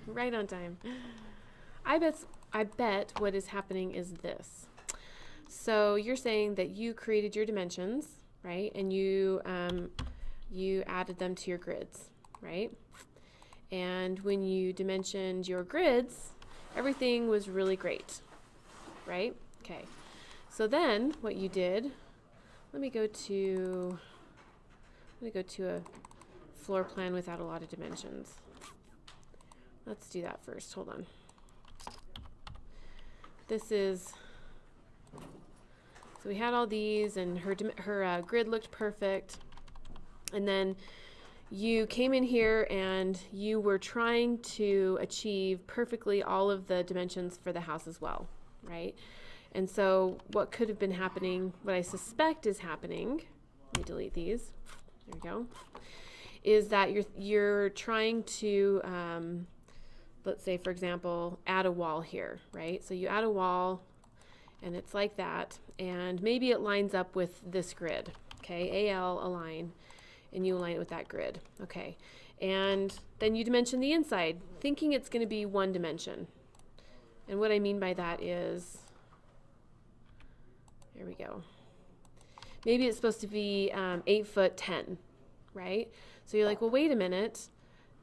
Right on time. I bet what is happening is this. So you're saying that you created your dimensions, right? And you added them to your grids, right? And when you dimensioned your grids, everything was really great, right? Okay. So then what you did, let me go to a floor plan without a lot of dimensions. Let's do that first. Hold on. This is, so we had all these, and her grid looked perfect. And then you came in here and you were trying to achieve perfectly all of the dimensions for the house as well, right? And so what could have been happening, what I suspect is happening, let me delete these, there we go, is that you're trying to, let's say, for example, add a wall here, right? So you add a wall, and it's like that, and maybe it lines up with this grid, okay? AL align, and you align it with that grid, okay? And then you dimension the inside, thinking it's going to be one dimension. And what I mean by that is, here we go. Maybe it's supposed to be 8 foot 10, right? So you're like, well, wait a minute.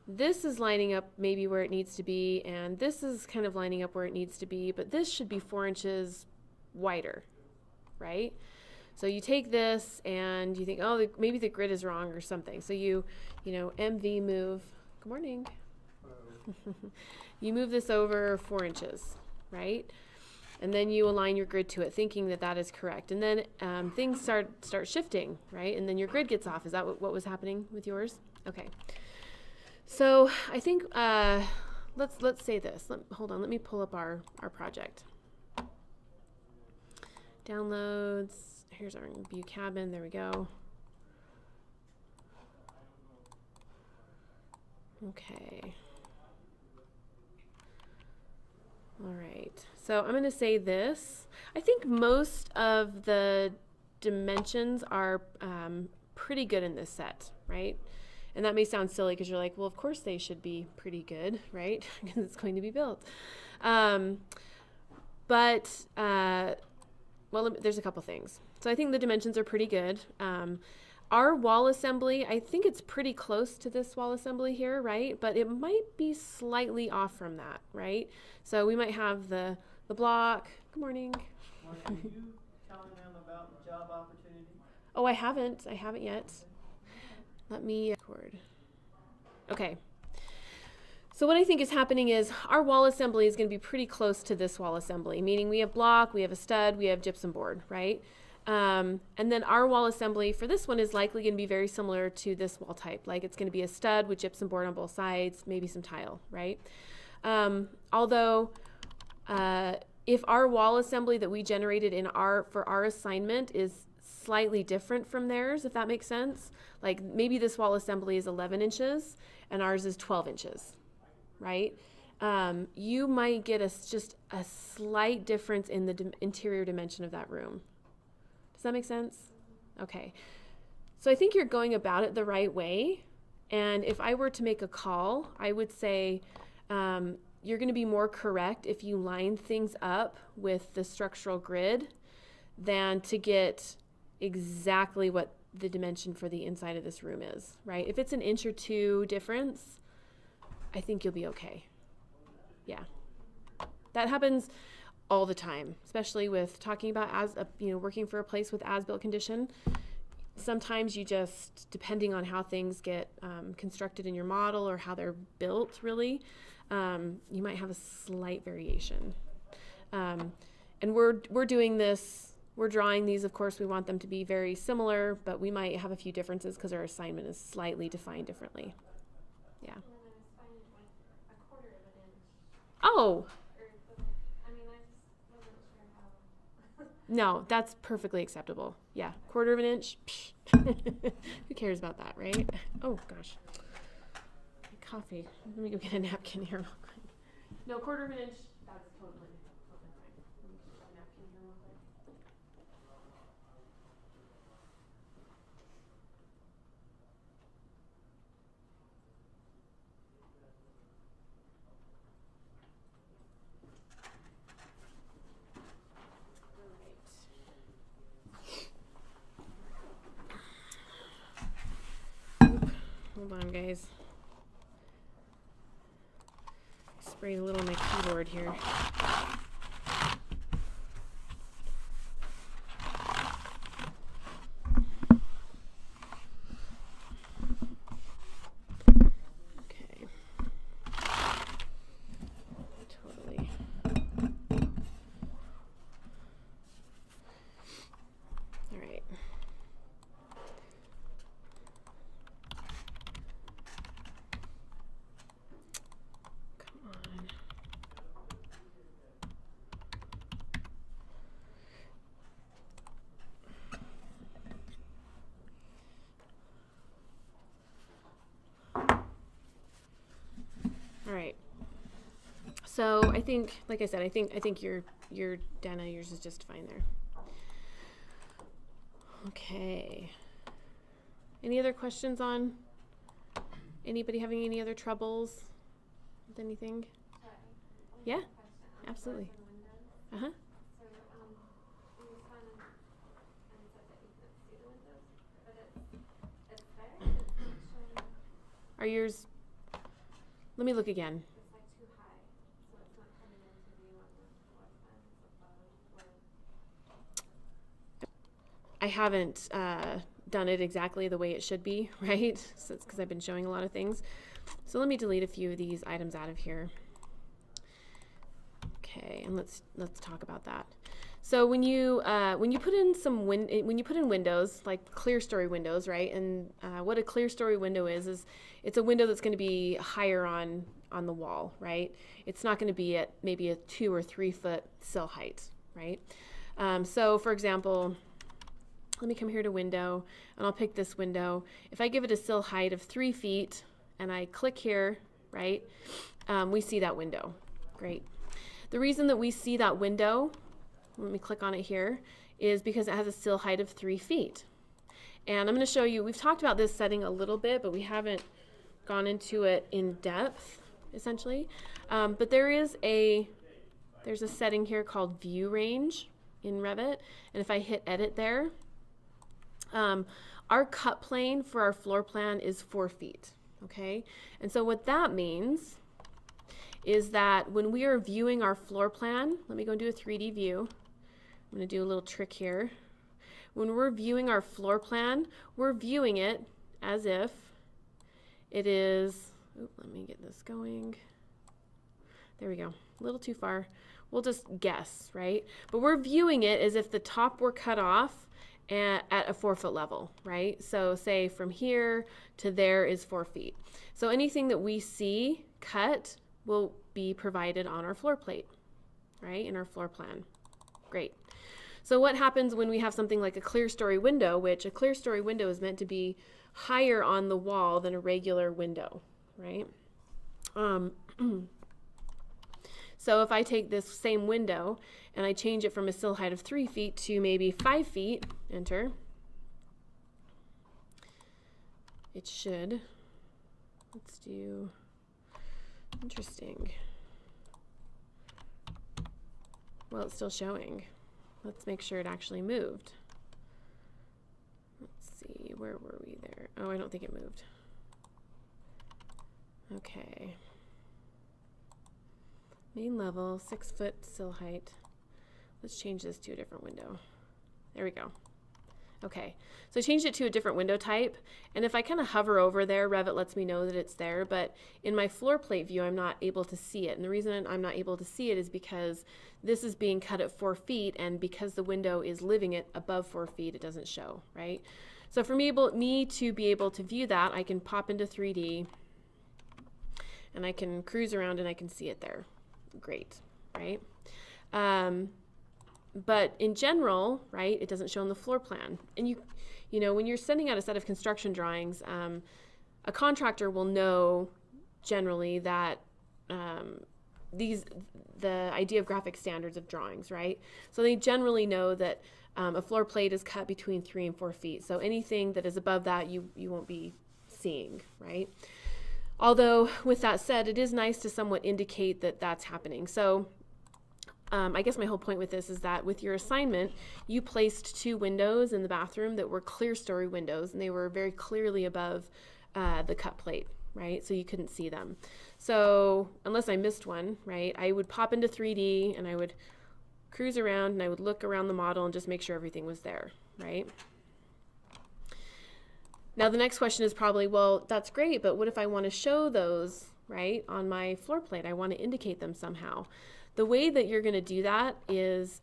This is lining up maybe where it needs to be, and this is kind of lining up where it needs to be, but this should be 4 inches wider, right? So you take this and you think, oh, maybe the grid is wrong or something. So you MV move. Good morning. You move this over 4 inches, right? And then you align your grid to it, thinking that that is correct. And then things start shifting, right? And then your grid gets off. Is that what was happening with yours? Okay. So I think let's say this. Hold on. Let me pull up our project. Downloads. Here's our view cabin. There we go. Okay. All right. So I'm going to say this. I think most of the dimensions are pretty good in this set, right? And that may sound silly because you're like, well, of course they should be pretty good, right? Because it's going to be built. Well, there's a couple things. So I think the dimensions are pretty good. Our wall assembly, I think it's pretty close to this wall assembly here, right? But it might be slightly off from that, right? So we might have the block. Good morning. Are you telling them about the job opportunity? Oh, I haven't yet. Let me record. Okay. So what I think is happening is our wall assembly is going to be pretty close to this wall assembly, meaning we have block, we have a stud, we have gypsum board, right? And then our wall assembly for this one is likely going to be very similar to this wall type. Like it's going to be a stud with gypsum board on both sides, maybe some tile, right? Although if our wall assembly that we generated for our assignment is slightly different from theirs, if that makes sense, like maybe this wall assembly is 11 inches and ours is 12 inches, right? You might get just a slight difference in the interior dimension of that room. Does that make sense? Okay. So I think you're going about it the right way. And if I were to make a call, I would say you're going to be more correct if you line things up with the structural grid than to get exactly what the dimension for the inside of this room is, right? If it's an inch or two difference, I think you'll be okay. Yeah. That happens all the time, especially with talking about working for a place with as-built condition. Sometimes you just, depending on how things get constructed in your model or how they're built, really, you might have a slight variation. And we're doing this, we're drawing these, of course, we want them to be very similar, but we might have a few differences because our assignment is slightly defined differently. Yeah. Oh. No, that's perfectly acceptable. Yeah, 1/4 of an inch. Who cares about that, right? Oh gosh, coffee. Let me go get a napkin here real quick. No, 1/4 of an inch. That's totally fine. Let me get a napkin here real quick. guys. Sprayed a little on my keyboard here. Okay. Totally. All right. All right. So I think, like I said, I think your Dana, yours is just fine there. Okay. Any other questions on anybody having any other troubles with anything? Sorry. Yeah, Question. absolutely. Windows. Uh-huh. So, you responded and said that you couldn't see the windows, but it's there. It's not showing. Are yours, let me look again. It's like too high, so it's not coming into view on the floor plan. It's above where. I haven't done it exactly the way it should be, right? So it's because I've been showing a lot of things. So let me delete a few of these items out of here. Okay, and let's talk about that. So when you put in windows, like clear story windows, right? And what a clear story window is it's a window that's going to be higher on the wall, right? It's not going to be at maybe a 2 or 3 foot sill height, right? So for example, let me come here to window, and I'll pick this window. If I give it a sill height of 3 feet, and I click here, right, we see that window. Great. The reason that we see that window, let me click on it here, is because it has a sill height of 3 feet. And I'm going to show you, we've talked about this setting a little bit, but we haven't gone into it in depth, essentially. But there's a setting here called view range in Revit, and if I hit edit there, our cut plane for our floor plan is 4 feet, okay? And so what that means is that when we are viewing our floor plan, let me go and do a 3D view. I'm going to do a little trick here. When we're viewing our floor plan, we're viewing it as if it is, let me get this going. There we go, a little too far. We'll just guess, right? But we're viewing it as if the top were cut off at a 4 foot level, right? So say from here to there is 4 feet. So anything that we see cut will be provided on our floor plate, right? In our floor plan. Great. So what happens when we have something like a clear story window, which a clear story window is meant to be higher on the wall than a regular window, right? So if I take this same window and I change it from a sill height of 3 feet to maybe 5 feet, enter, it should, let's do, interesting. Well, it's still showing. Let's make sure it actually moved. Let's see, where were we there? Oh, I don't think it moved. Okay. Main level, 6 foot sill height. Let's change this to a different window. There we go. Okay, so I changed it to a different window type, and if I kind of hover over there, Revit lets me know that it's there, but in my floor plate view, I'm not able to see it. And the reason I'm not able to see it is because this is being cut at 4 feet, and because the window is living it above 4 feet, it doesn't show, right? So for me to be able to view that, I can pop into 3D, and I can cruise around and I can see it there. Great, right? But in general, right, it doesn't show on the floor plan. And you know, when you're sending out a set of construction drawings, a contractor will know generally that the idea of graphic standards of drawings, right? So they generally know that a floor plate is cut between 3 and 4 feet. So anything that is above that, you won't be seeing, right? Although, with that said, it is nice to somewhat indicate that that's happening. So I guess my whole point with this is that with your assignment, you placed 2 windows in the bathroom that were clear story windows, and they were very clearly above the cut plate, right? So you couldn't see them. So unless I missed one, right, I would pop into 3D and I would cruise around and I would look around the model and just make sure everything was there, right? Now the next question is probably, well, that's great, but what if I want to show those, right, on my floor plate? I want to indicate them somehow. The way that you're going to do that is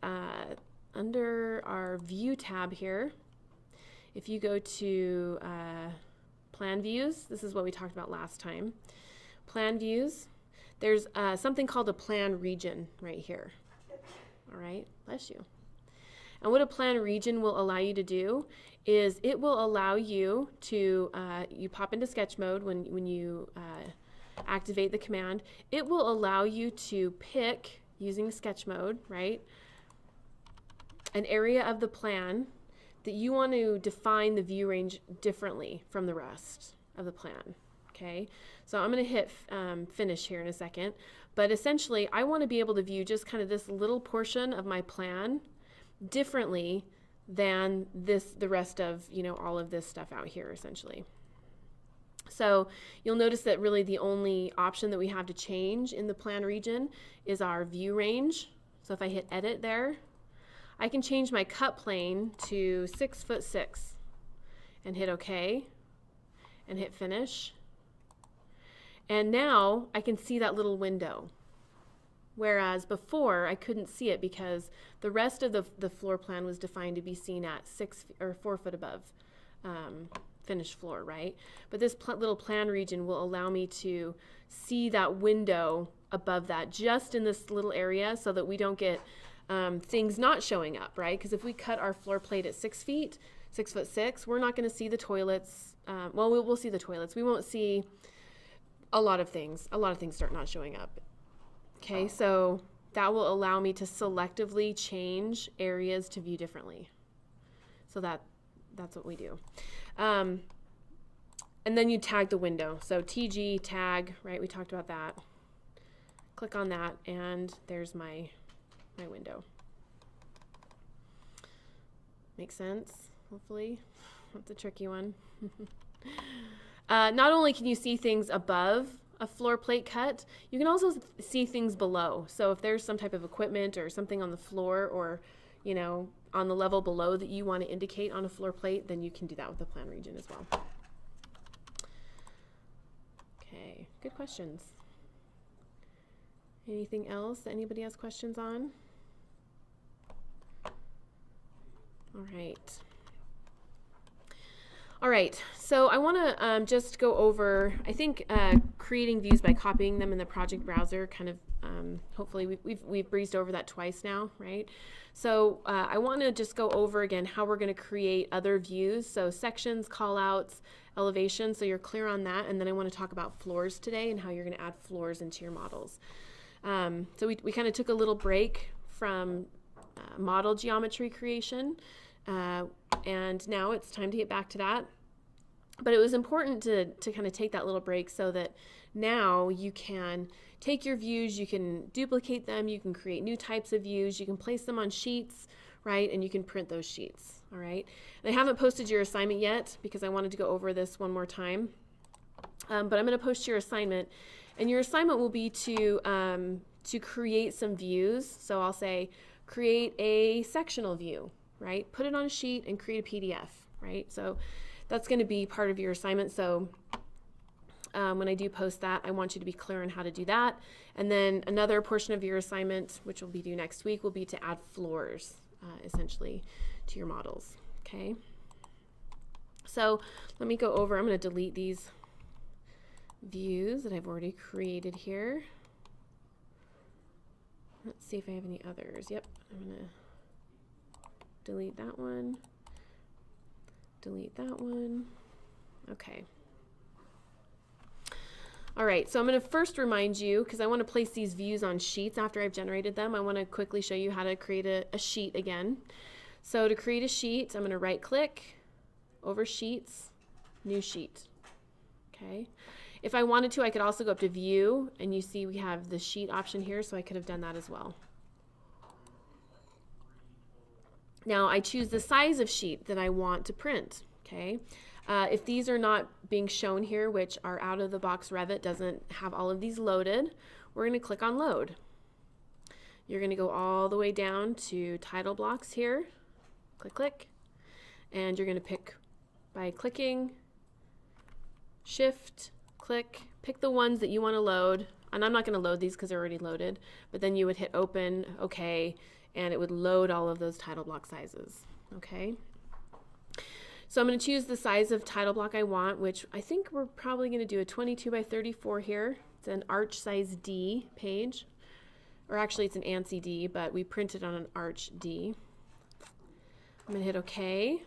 under our View tab here. If you go to Plan Views, this is what we talked about last time. Plan Views, there's something called a Plan Region right here. All right, bless you. And what a Plan Region will allow you to do is it will allow you to, you pop into sketch mode when you activate the command. It will allow you to pick, using sketch mode, right, an area of the plan that you want to define the view range differently from the rest of the plan. Okay, so I'm going to hit finish here in a second, but essentially I want to be able to view just kind of this little portion of my plan differently than the rest of, you know, all of this stuff out here essentially. So you'll notice that really the only option that we have to change in the plan region is our view range. So if I hit edit there, I can change my cut plane to 6'6" and hit OK and hit finish. And now I can see that little window. Whereas before I couldn't see it because the rest of the floor plan was defined to be seen at 4 foot above finished floor, right? But this little plan region will allow me to see that window above that just in this little area so that we don't get things not showing up, right? Because if we cut our floor plate at 6 feet, 6'6", we're not going to see the toilets. Well, we'll see the toilets. We won't see a lot of things. A lot of things start not showing up. Okay, so that will allow me to selectively change areas to view differently. So that's what we do. And then you tag the window. So TG tag, right? We talked about that. Click on that, and there's my window. Makes sense, hopefully. That's a tricky one. Not only can you see things above a floor plate cut, you can also see things below. So if there's some type of equipment or something on the floor or, you know, on the level below that you want to indicate on a floor plate, then you can do that with the plan region as well. Okay, good questions. Anything else that anybody has questions on? All right, so I want to just go over, I think creating views by copying them in the project browser kind of, hopefully we've breezed over that twice now, right? So I want to just go over again how we're going to create other views, so sections, callouts, elevation, so you're clear on that, and then I want to talk about floors today and how you're going to add floors into your models. So we kind of took a little break from model geometry creation, and now it's time to get back to that. But it was important to kind of take that little break so that now you can take your views, you can duplicate them, you can create new types of views, you can place them on sheets, right? And you can print those sheets, all right? And I haven't posted your assignment yet because I wanted to go over this one more time. But I'm going to post your assignment, and your assignment will be to create some views. So I'll say create a sectional view, right? Put it on a sheet and create a PDF, right? So that's going to be part of your assignment. So when I do post that, I want you to be clear on how to do that. And then another portion of your assignment, which will be due next week, will be to add floors, essentially, to your models, okay? So let me go over, I'm going to delete these views that I've already created here. Let's see if I have any others. Yep, I'm going to delete that one, delete that one. Okay. All right, so I'm going to first remind you, because I want to place these views on sheets after I've generated them, I want to quickly show you how to create a sheet again. So to create a sheet, I'm going to right click, over sheets, new sheet. Okay. If I wanted to, I could also go up to view, and you see we have the sheet option here, so I could have done that as well. Now I choose the size of sheet that I want to print. Okay. If these are not being shown here, which our out-of-the-box Revit doesn't have all of these loaded, we're going to click on Load. You're going to go all the way down to Title Blocks here. Click, click. And you're going to pick by clicking, Shift, click, pick the ones that you want to load. And I'm not going to load these because they're already loaded, but then you would hit Open, OK, and it would load all of those title block sizes. Okay. So I'm going to choose the size of title block I want, which I think we're probably going to do a 22 by 34 here. It's an arch size D page, or actually it's an ANSI D, but we printed on an arch D. I'm going to hit OK,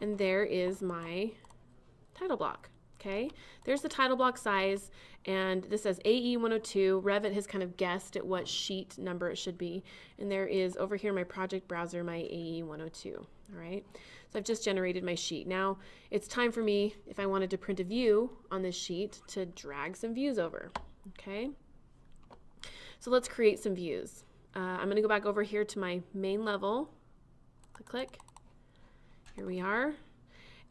and there is my title block. Okay, there's the title block size, and this says AE 102. Revit has kind of guessed at what sheet number it should be, and there is over here in my project browser my AE 102. All right, so I've just generated my sheet. Now it's time for me, if I wanted to print a view on this sheet, to drag some views over. Okay, so let's create some views. I'm going to go back over here to my main level. Click, click. Here we are.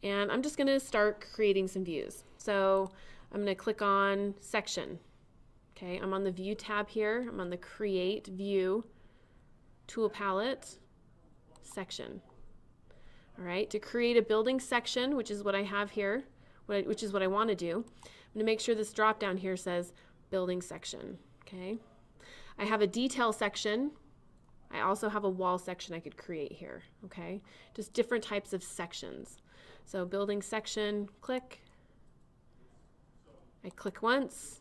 And I'm just going to start creating some views. So I'm going to click on Section. Okay, I'm on the View tab here. I'm on the Create View Tool Palette, Section. All right, to create a building section, which is what I have here, which is what I want to do, I'm going to make sure this drop down here says Building Section. Okay, I have a Detail section. I also have a wall section I could create here. Okay, just different types of sections. So building section, click. I click once.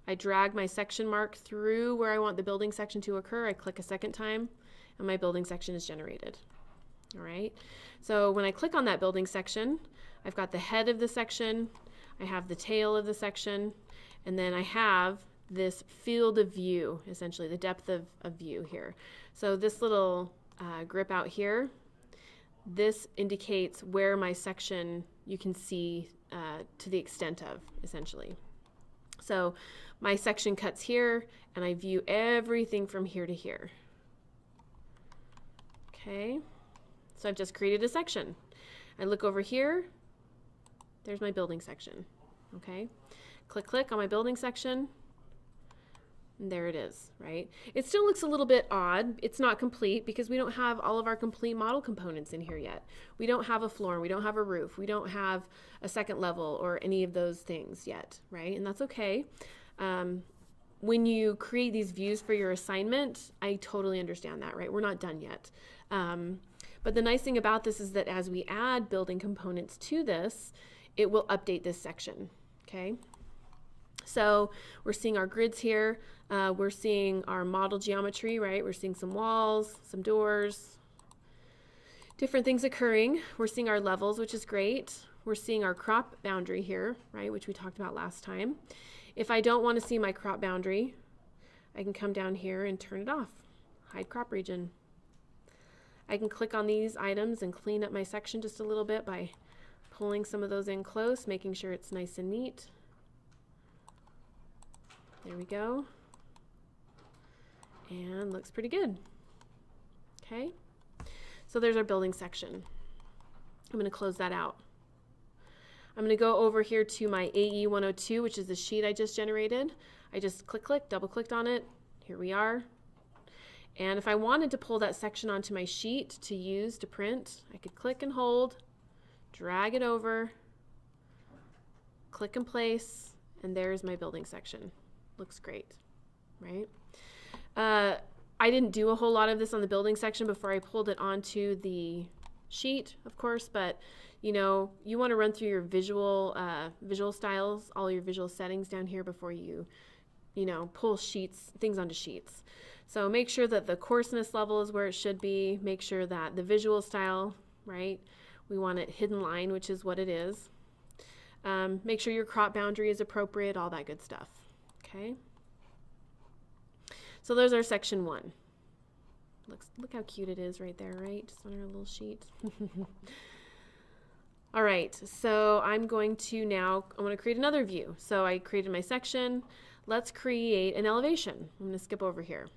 I drag my section mark through where I want the building section to occur. I click a second time, and my building section is generated. All right. So when I click on that building section, I've got the head of the section, I have the tail of the section, and then I have this field of view, essentially the depth of view here. So this little grip out here, this indicates where my section you can see to the extent of, essentially. So my section cuts here, and I view everything from here to here. Okay, so I've just created a section. I look over here, there's my building section. Okay, click, click on my building section. And there it is, right? It still looks a little bit odd. It's not complete because we don't have all of our complete model components in here yet. We don't have a floor, we don't have a roof, we don't have a second level or any of those things yet, right? And that's okay. When you create these views for your assignment, I totally understand that, right? We're not done yet. But the nice thing about this is that as we add building components to this, it will update this section, okay? So we're seeing our grids here. We're seeing our model geometry, right? We're seeing some walls, some doors, different things occurring. We're seeing our levels, which is great. We're seeing our crop boundary here, right, which we talked about last time. If I don't want to see my crop boundary, I can come down here and turn it off. Hide crop region. I can click on these items and clean up my section just a little bit by pulling some of those in close, making sure it's nice and neat. There we go. And looks pretty good. Okay, so there's our building section. I'm going to close that out. I'm going to go over here to my AE 102, which is the sheet I just generated. I just click, double clicked on it. Here we are. And if I wanted to pull that section onto my sheet to use to print, I could click and hold, drag it over, click and place, and there's my building section. Looks great, right? I didn't do a whole lot of this on the building section before I pulled it onto the sheet, of course, but you know, you want to run through your visual styles, all your visual settings down here before you pull things onto sheets. So make sure that the coarseness level is where it should be. Make sure that the visual style, right? We want it hidden line, which is what it is. Make sure your crop boundary is appropriate, all that good stuff. Okay. So there's our section 1. Look how cute it is right there, right? Just on our little sheet. All right, so I want to create another view. So I created my section. Let's create an elevation. I'm going to skip over here.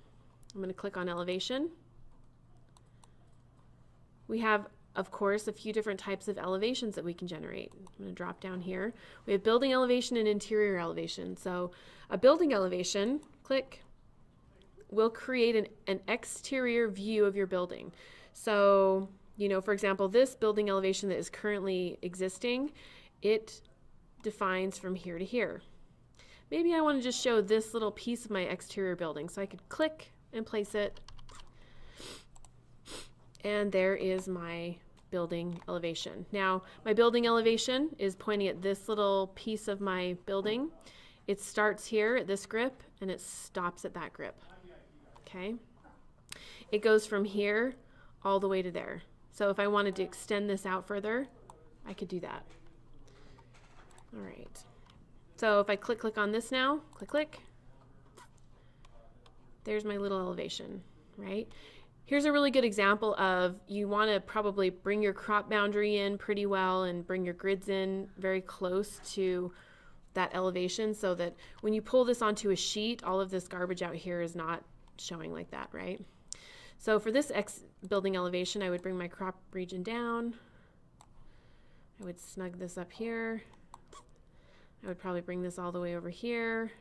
I'm going to click on elevation. We have of course, a few different types of elevations that we can generate. I'm going to drop down here. We have building elevation and interior elevation. So a building elevation, click, will create an exterior view of your building. So, you know, for example, this building elevation that is currently existing, it defines from here to here. Maybe I want to just show this little piece of my exterior building. So I could click and place it. And there is my building elevation. Now, my building elevation is pointing at this little piece of my building. It starts here at this grip and it stops at that grip. Okay? It goes from here all the way to there. So if I wanted to extend this out further, I could do that. All right. So if I click on this now, click, there's my little elevation, right? Here's a really good example of you want to probably bring your crop boundary in pretty well and bring your grids in very close to that elevation so that when you pull this onto a sheet, all of this garbage out here is not showing like that, right? So for this building elevation, I would bring my crop region down. I would snug this up here. I would probably bring this all the way over here.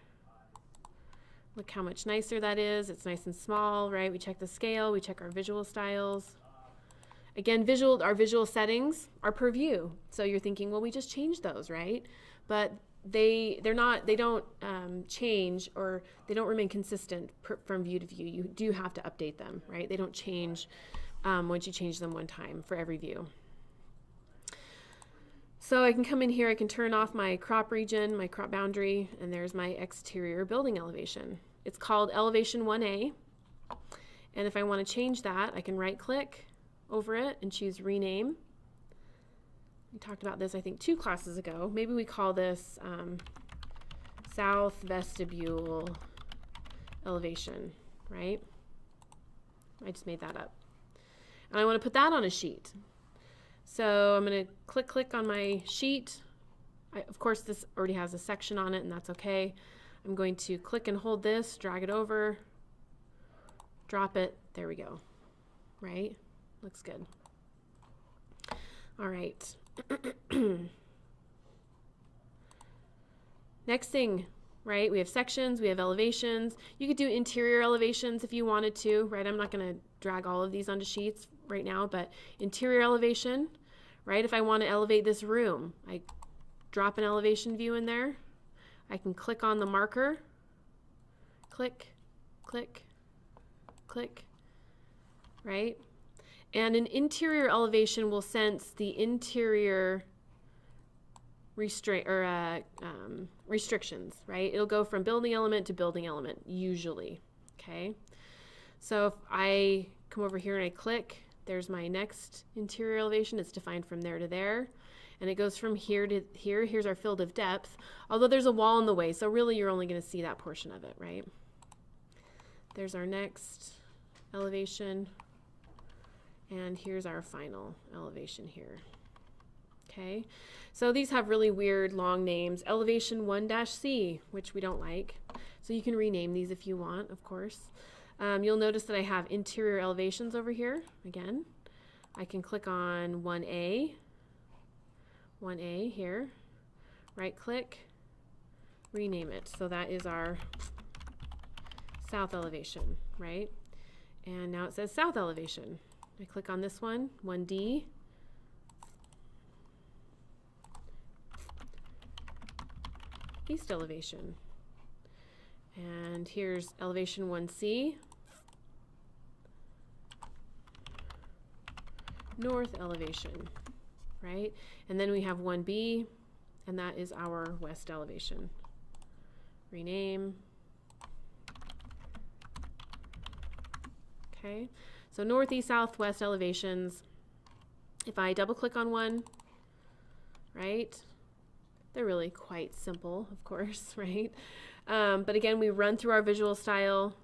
Look how much nicer that is. It's nice and small, right? We check the scale, we check our visual styles. Again, our visual settings are per view. So you're thinking, well, we just changed those, right? But they don't change, or they don't remain consistent from view to view. You do have to update them, right? They don't change once you change them one time for every view. So I can come in here, I can turn off my crop region, my crop boundary, and there's my exterior building elevation. It's called elevation 1A. And if I want to change that, I can right click over it and choose rename. We talked about this, I think, 2 classes ago. Maybe we call this south vestibule elevation, right? I just made that up. And I want to put that on a sheet. So I'm going to click on my sheet. Of course, this already has a section on it, and that's okay. I'm going to click and hold this, drag it over, drop it. There we go. Right? Looks good. All right. Next thing, right? We have sections, we have elevations. You could do interior elevations if you wanted to, right? I'm not going to drag all of these onto sheets right now, but interior elevation, right? If I want to elevate this room, I drop an elevation view in there. I can click on the marker, click, click, click, right? And an interior elevation will sense the interior restrictions, right? It'll go from building element to building element, usually, okay? So if I come over here and I click, there's my next interior elevation. It's defined from there to there. And it goes from here to here. Here's our field of depth, although there's a wall in the way, so really you're only going to see that portion of it, right? There's our next elevation. And here's our final elevation here. Okay, so these have really weird long names. Elevation 1-C, which we don't like. So you can rename these if you want, of course. You'll notice that I have interior elevations over here. Again, I can click on 1A here, right click, rename it. So that is our south elevation, right? And now it says south elevation. I click on this one, 1D. East elevation. And here's elevation 1C. North elevation, right? And then we have 1B, and that is our west elevation. Rename. Okay. So north, east, south, west elevations. If I double click on one, right, they're really quite simple, of course, right? But again, we run through our visual style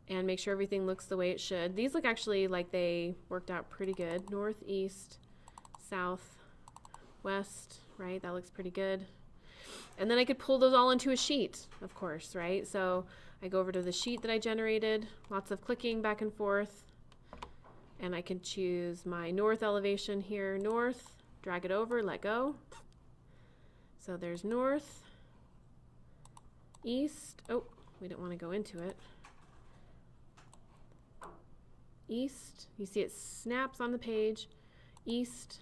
and make sure everything looks the way it should. These look actually like they worked out pretty good. North, east, south, west, right? That looks pretty good. And then I could pull those all into a sheet, of course, right? So I go over to the sheet that I generated, lots of clicking back and forth, and I can choose my north elevation here, north, drag it over, let go. So there's north, east, oh, we don't want to go into it. East, you see it snaps on the page, east,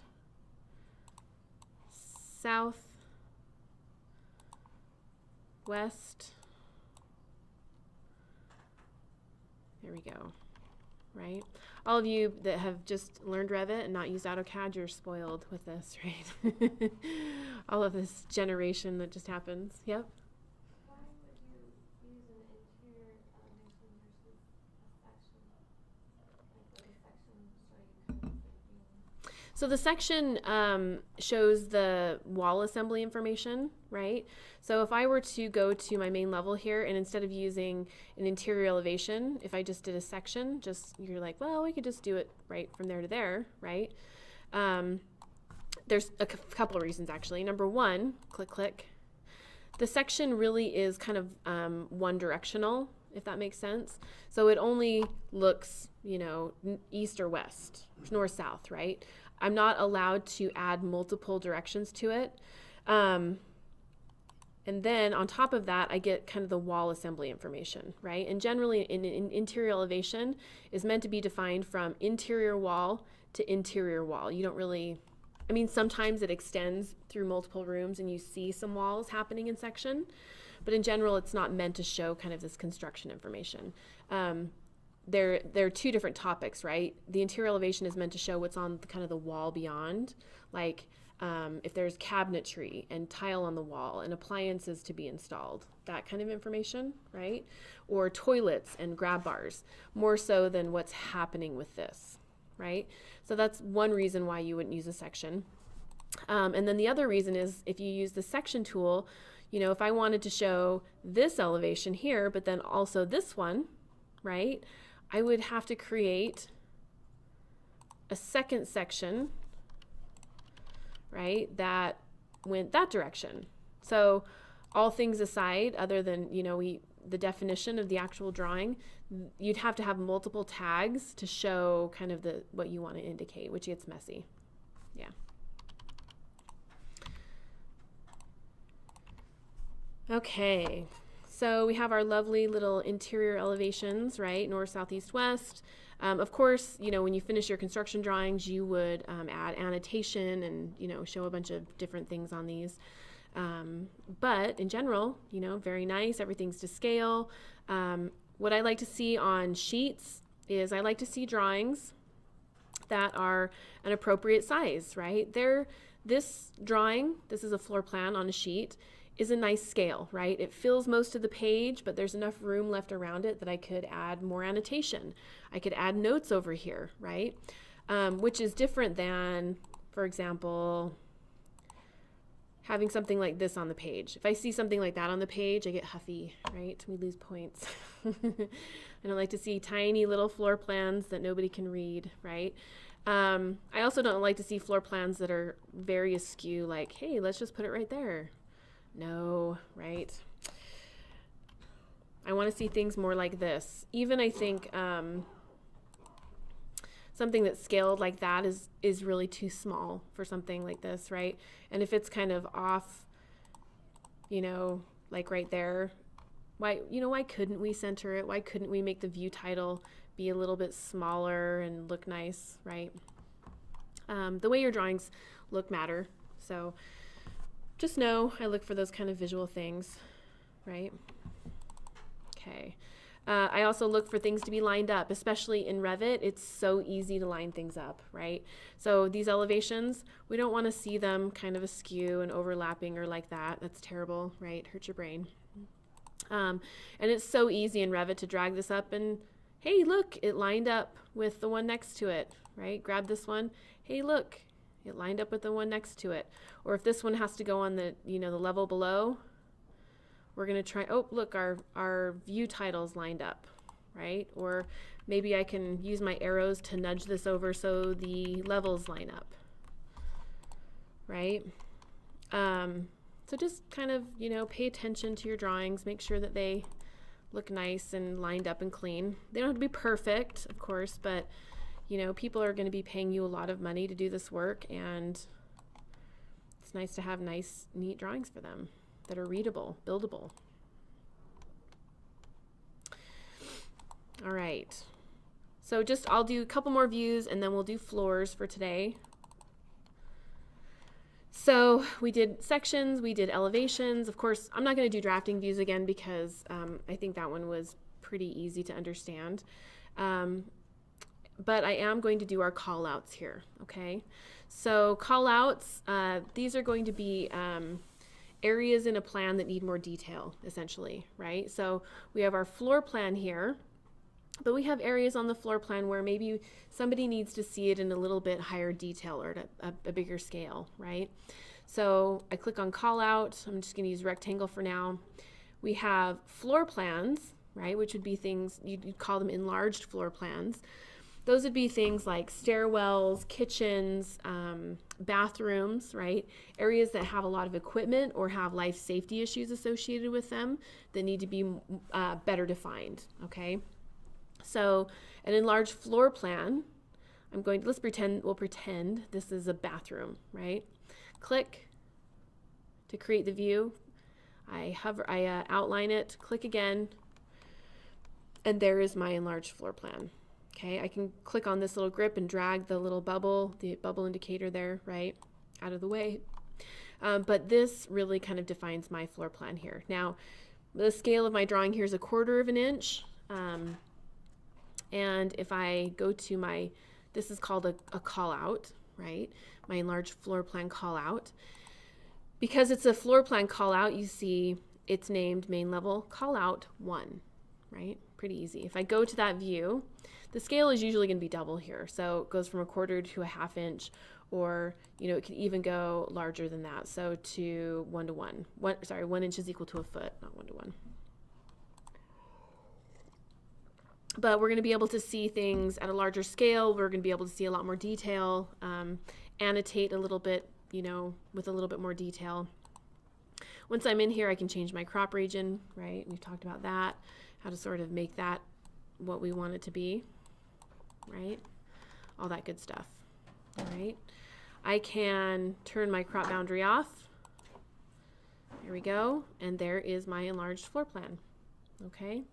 south, west, there we go, right? All of you that have just learned Revit and not used AutoCAD, you're spoiled with this, right? All of this generation that just happens, yep. Why would you use an interior elevation versus a section? Like, would a section show you kind of the view? So the section shows the wall assembly information, right? So if I were to go to my main level here, and instead of using an interior elevation, if I just did a section, you're like, well, we could just do it right from there to there, right? There's a couple of reasons, actually. Number one, click. The section really is kind of one directional, if that makes sense. So it only looks, east or west, north, south, right? I'm not allowed to add multiple directions to it. And then on top of that, I get kind of the wall assembly information, right? And generally in interior elevation is meant to be defined from interior wall to interior wall. You don't really, sometimes it extends through multiple rooms and you see some walls happening in section, but in general, it's not meant to show kind of this construction information. There are two different topics, right? The interior elevation is meant to show what's on kind of the wall beyond, like if there's cabinetry and tile on the wall and appliances to be installed, that kind of information, right? Or toilets and grab bars, more so than what's happening with this, right? So that's one reason why you wouldn't use a section. And then the other reason is if you use the section tool, if I wanted to show this elevation here, but then also this one, right? I would have to create a second section, right, that went that direction. So all things aside, other than, the definition of the actual drawing, you'd have to have multiple tags to show kind of what you want to indicate, which gets messy. Yeah. Okay. So we have our lovely little interior elevations, right? North, south, east, west. Of course, when you finish your construction drawings, you would add annotation and, show a bunch of different things on these. But in general, very nice. Everything's to scale. What I like to see on sheets is I like to see drawings that are an appropriate size, right? This drawing, this is a floor plan on a sheet, is a nice scale, right? It fills most of the page, but there's enough room left around it that I could add more annotation. I could add notes over here, right? Which is different than, for example, having something like this on the page. If I see something like that on the page, I get huffy, right? We lose points. I don't like to see tiny little floor plans that nobody can read, right? I also don't like to see floor plans that are very askew, like, hey, let's just put it right there. No, right? I want to see things more like this. Even I think something that's scaled like that is really too small for something like this, right? And if it's kind of off, like right there, why couldn't we center it? Why couldn't we make the view title be a little bit smaller and look nice, right? The way your drawings look matter. So just know I look for those kind of visual things, right? Okay. I also look for things to be lined up, especially in Revit. It's so easy to line things up, right? So these elevations, we don't want to see them kind of askew and overlapping or like that. That's terrible, right? Hurt your brain. And it's so easy in Revit to drag this up and, hey, look, it lined up with the one next to it, right? Grab this one. Hey, look, it lined up with the one next to it. Or if this one has to go on the, the level below, we're going to try, oh, look, our view title's lined up, right? Or maybe I can use my arrows to nudge this over so the levels line up, right? So just kind of, pay attention to your drawings, make sure that they look nice and lined up and clean. They don't have to be perfect, of course, but, you know, people are going to be paying you a lot of money to do this work, and it's nice to have nice, neat drawings for them that are readable, buildable. All right. So I'll do a couple more views and then we'll do floors for today. So we did sections, we did elevations. Of course, I'm not going to do drafting views again because I think that one was pretty easy to understand. But I am going to do our call outs here, okay? So call outs, these are going to be areas in a plan that need more detail, essentially, right? So we have our floor plan here, but we have areas on the floor plan where maybe somebody needs to see it in a little bit higher detail or at a bigger scale, right? So I click on call out. I'm just going to use rectangle for now. We have floor plans, right, which would be things, you'd call them enlarged floor plans. Those would be things like stairwells, kitchens, bathrooms, right? Areas that have a lot of equipment or have life safety issues associated with them that need to be better defined, okay? So an enlarged floor plan, we'll pretend this is a bathroom, right? Click to create the view. I outline it, click again, and there is my enlarged floor plan. Okay, I can click on this little grip and drag the little bubble, the bubble indicator there, right, out of the way. But this really kind of defines my floor plan here. Now, the scale of my drawing here is 1/4 of an inch. And if I go to this is called a call out, right? My enlarged floor plan call out. Because it's a floor plan call out, you see it's named main level call out 1, right? Pretty easy. If I go to that view, the scale is usually going to be double here. So it goes from 1/4 to 1/2 inch, or, you know, it can even go larger than that. So to 1 to 1. 1 inch is equal to a foot, not 1 to 1. But we're going to be able to see things at a larger scale. We're going to be able to see a lot more detail, annotate a little bit, you know, with a little bit more detail. Once I'm in here, I can change my crop region, right? We've talked about that, how to sort of make that what we want it to be, right? All that good stuff, all right? I can turn my crop boundary off. There we go. And there is my enlarged floor plan, okay?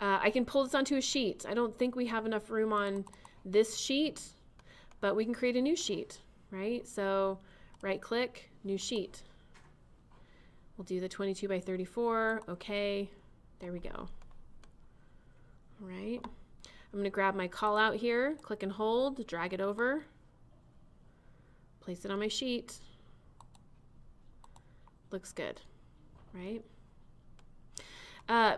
I can pull this onto a sheet. I don't think we have enough room on this sheet, but we can create a new sheet, right? So right click, new sheet. We'll do the 22 by 34. Okay, there we go. All right. I'm going to grab my call out here, click and hold, drag it over, place it on my sheet. Looks good, right?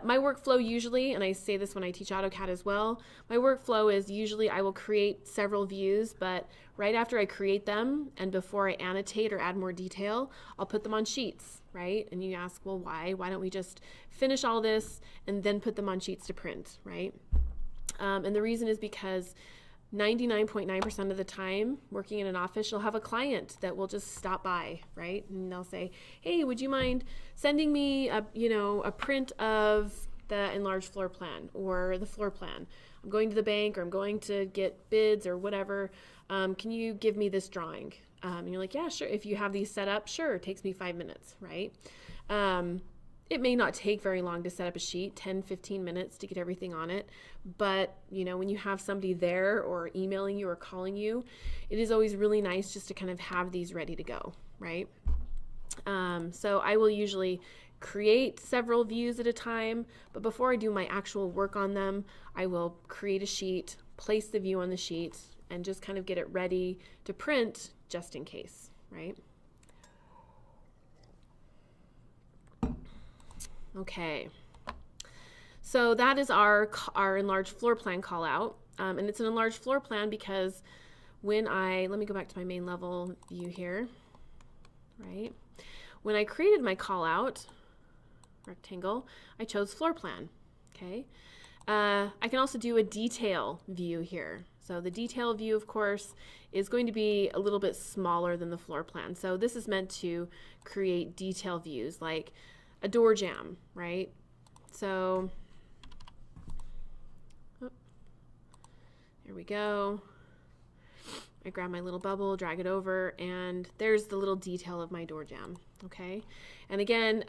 My workflow usually, and I say this when I teach AutoCAD as well, my workflow is usually I will create several views, but right after I create them and before I annotate or add more detail, I'll put them on sheets, right? And you ask, well, why? Why don't we just finish all this and then put them on sheets to print, right? And the reason is because 99.9% of the time working in an office, you'll have a client that will just stop by, right? And they'll say, hey, would you mind sending me a print of the enlarged floor plan or the floor plan? I'm going to the bank or I'm going to get bids or whatever. Can you give me this drawing? And you're like, yeah, sure. If you have these set up, sure. It takes me 5 minutes, right? It may not take very long to set up a sheet, 10, 15 minutes to get everything on it. But, you know, when you have somebody there or emailing you or calling you, it is always really nice just to kind of have these ready to go, right? So I will usually create several views at a time, but before I do my actual work on them, I will create a sheet, place the view on the sheet, and just kind of get it ready to print just in case, right? Okay, so that is our enlarged floor plan call out, and it's an enlarged floor plan because let me go back to my main level view here, right? When I created my call out rectangle, I chose floor plan, okay? I can also do a detail view here. So the detail view, of course, is going to be a little bit smaller than the floor plan. So this is meant to create detail views like a door jamb, right? So, there There we go. I grab my little bubble, drag it over, and there's the little detail of my door jamb, okay? And again,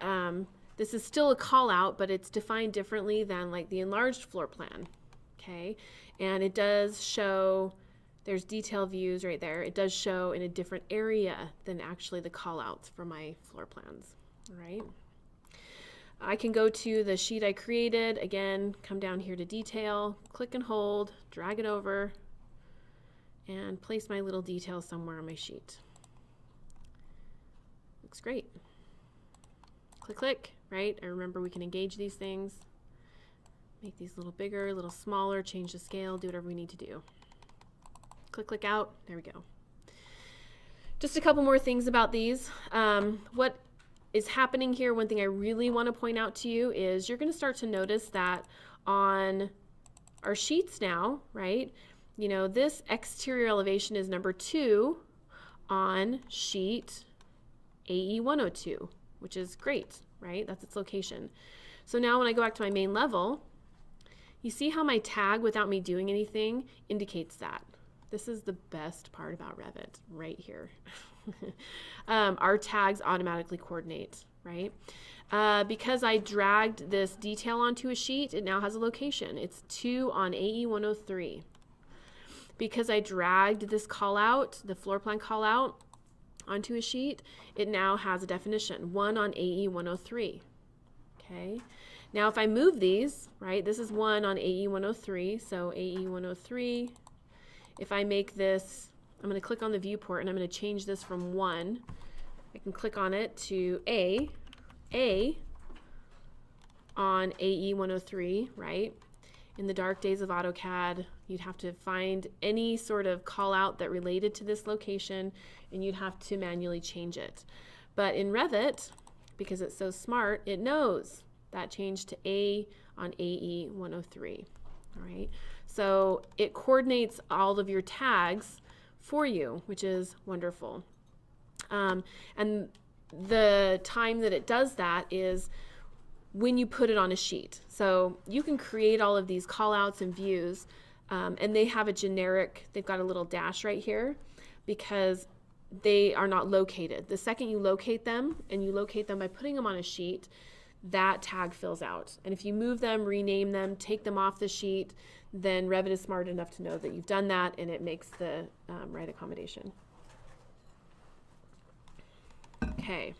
this is still a call out, but it's defined differently than like the enlarged floor plan, okay? And it does show, there's detail views right there. It does show in a different area than actually the call outs for my floor plans, all right? I can go to the sheet I created, again, come down here to detail, click and hold, drag it over, and place my little detail somewhere on my sheet. Looks great. Click, click, right? I remember we can engage these things, make these a little bigger, a little smaller, change the scale, do whatever we need to do. Click, click out, there we go. Just a couple more things about these. What is happening here, one thing I really want to point out to you is you're going to start to notice that on our sheets now, right? You know, this exterior elevation is number 2 on sheet AE 102, which is great, right? That's its location. So now when I go back to my main level, you see how my tag without me doing anything indicates that. This is the best part about Revit right here. Our tags automatically coordinate, right? Because I dragged this detail onto a sheet, it now has a location. It's 2 on AE 103. Because I dragged this call out, the floor plan call out, onto a sheet, it now has a definition, 1 on AE 103. Okay. Now if I move these, right, this is 1 on AE 103, so AE 103. If I make this, I'm going to click on the viewport and I'm going to change this from 1. I can click on it to A on AE 103, right? In the dark days of AutoCAD, you'd have to find any sort of call out that related to this location and you'd have to manually change it. But in Revit, because it's so smart, it knows that changed to A on AE 103. All right. So it coordinates all of your tags for you, which is wonderful. And the time that it does that is when you put it on a sheet. So you can create all of these call outs and views, and they have a generic, they've got a little dash right here because they are not located. The second you locate them, and you locate them by putting them on a sheet, that tag fills out. And if you move them, rename them, take them off the sheet, then Revit is smart enough to know that you've done that and it makes the right accommodation. Okay.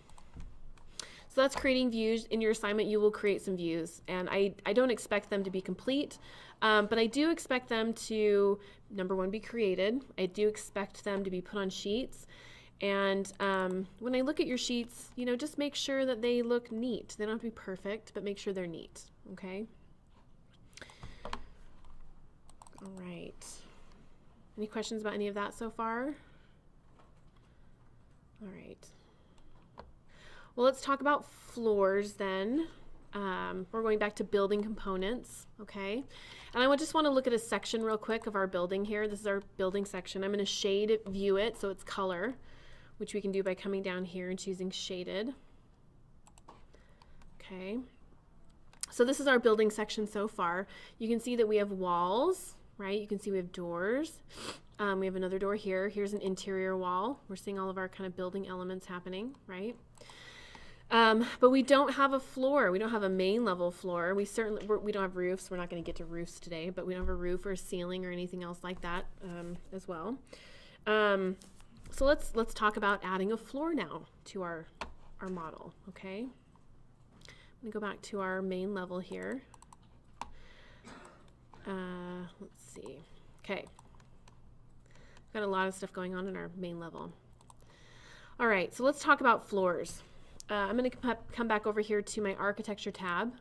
So that's creating views. In your assignment, you will create some views. And I don't expect them to be complete, but I do expect them to, number 1, be created. I do expect them to be put on sheets. And when I look at your sheets, you know, just make sure that they look neat. They don't have to be perfect, but make sure they're neat, okay? All right. Any questions about any of that so far? All right. Well, let's talk about floors then. We're going back to building components, okay? And I just want to look at a section real quick of our building here. This is our building section. I'm going to shade it, view it, so it's color, which we can do by coming down here and choosing shaded. Okay. So this is our building section so far. You can see that we have walls, right? You can see we have doors. We have another door here. Here's an interior wall. We're seeing all of our kind of building elements happening, right? But we don't have a floor. We don't have a main level floor. We don't have roofs. We're not going to get to roofs today, but we don't have a roof or a ceiling or anything else like that as well. So let's talk about adding a floor now to our model, okay? I'm going to go back to our main level here. Let's see. Okay. Got a lot of stuff going on in our main level. All right, so let's talk about floors. I'm going to come back over here to my architecture tab,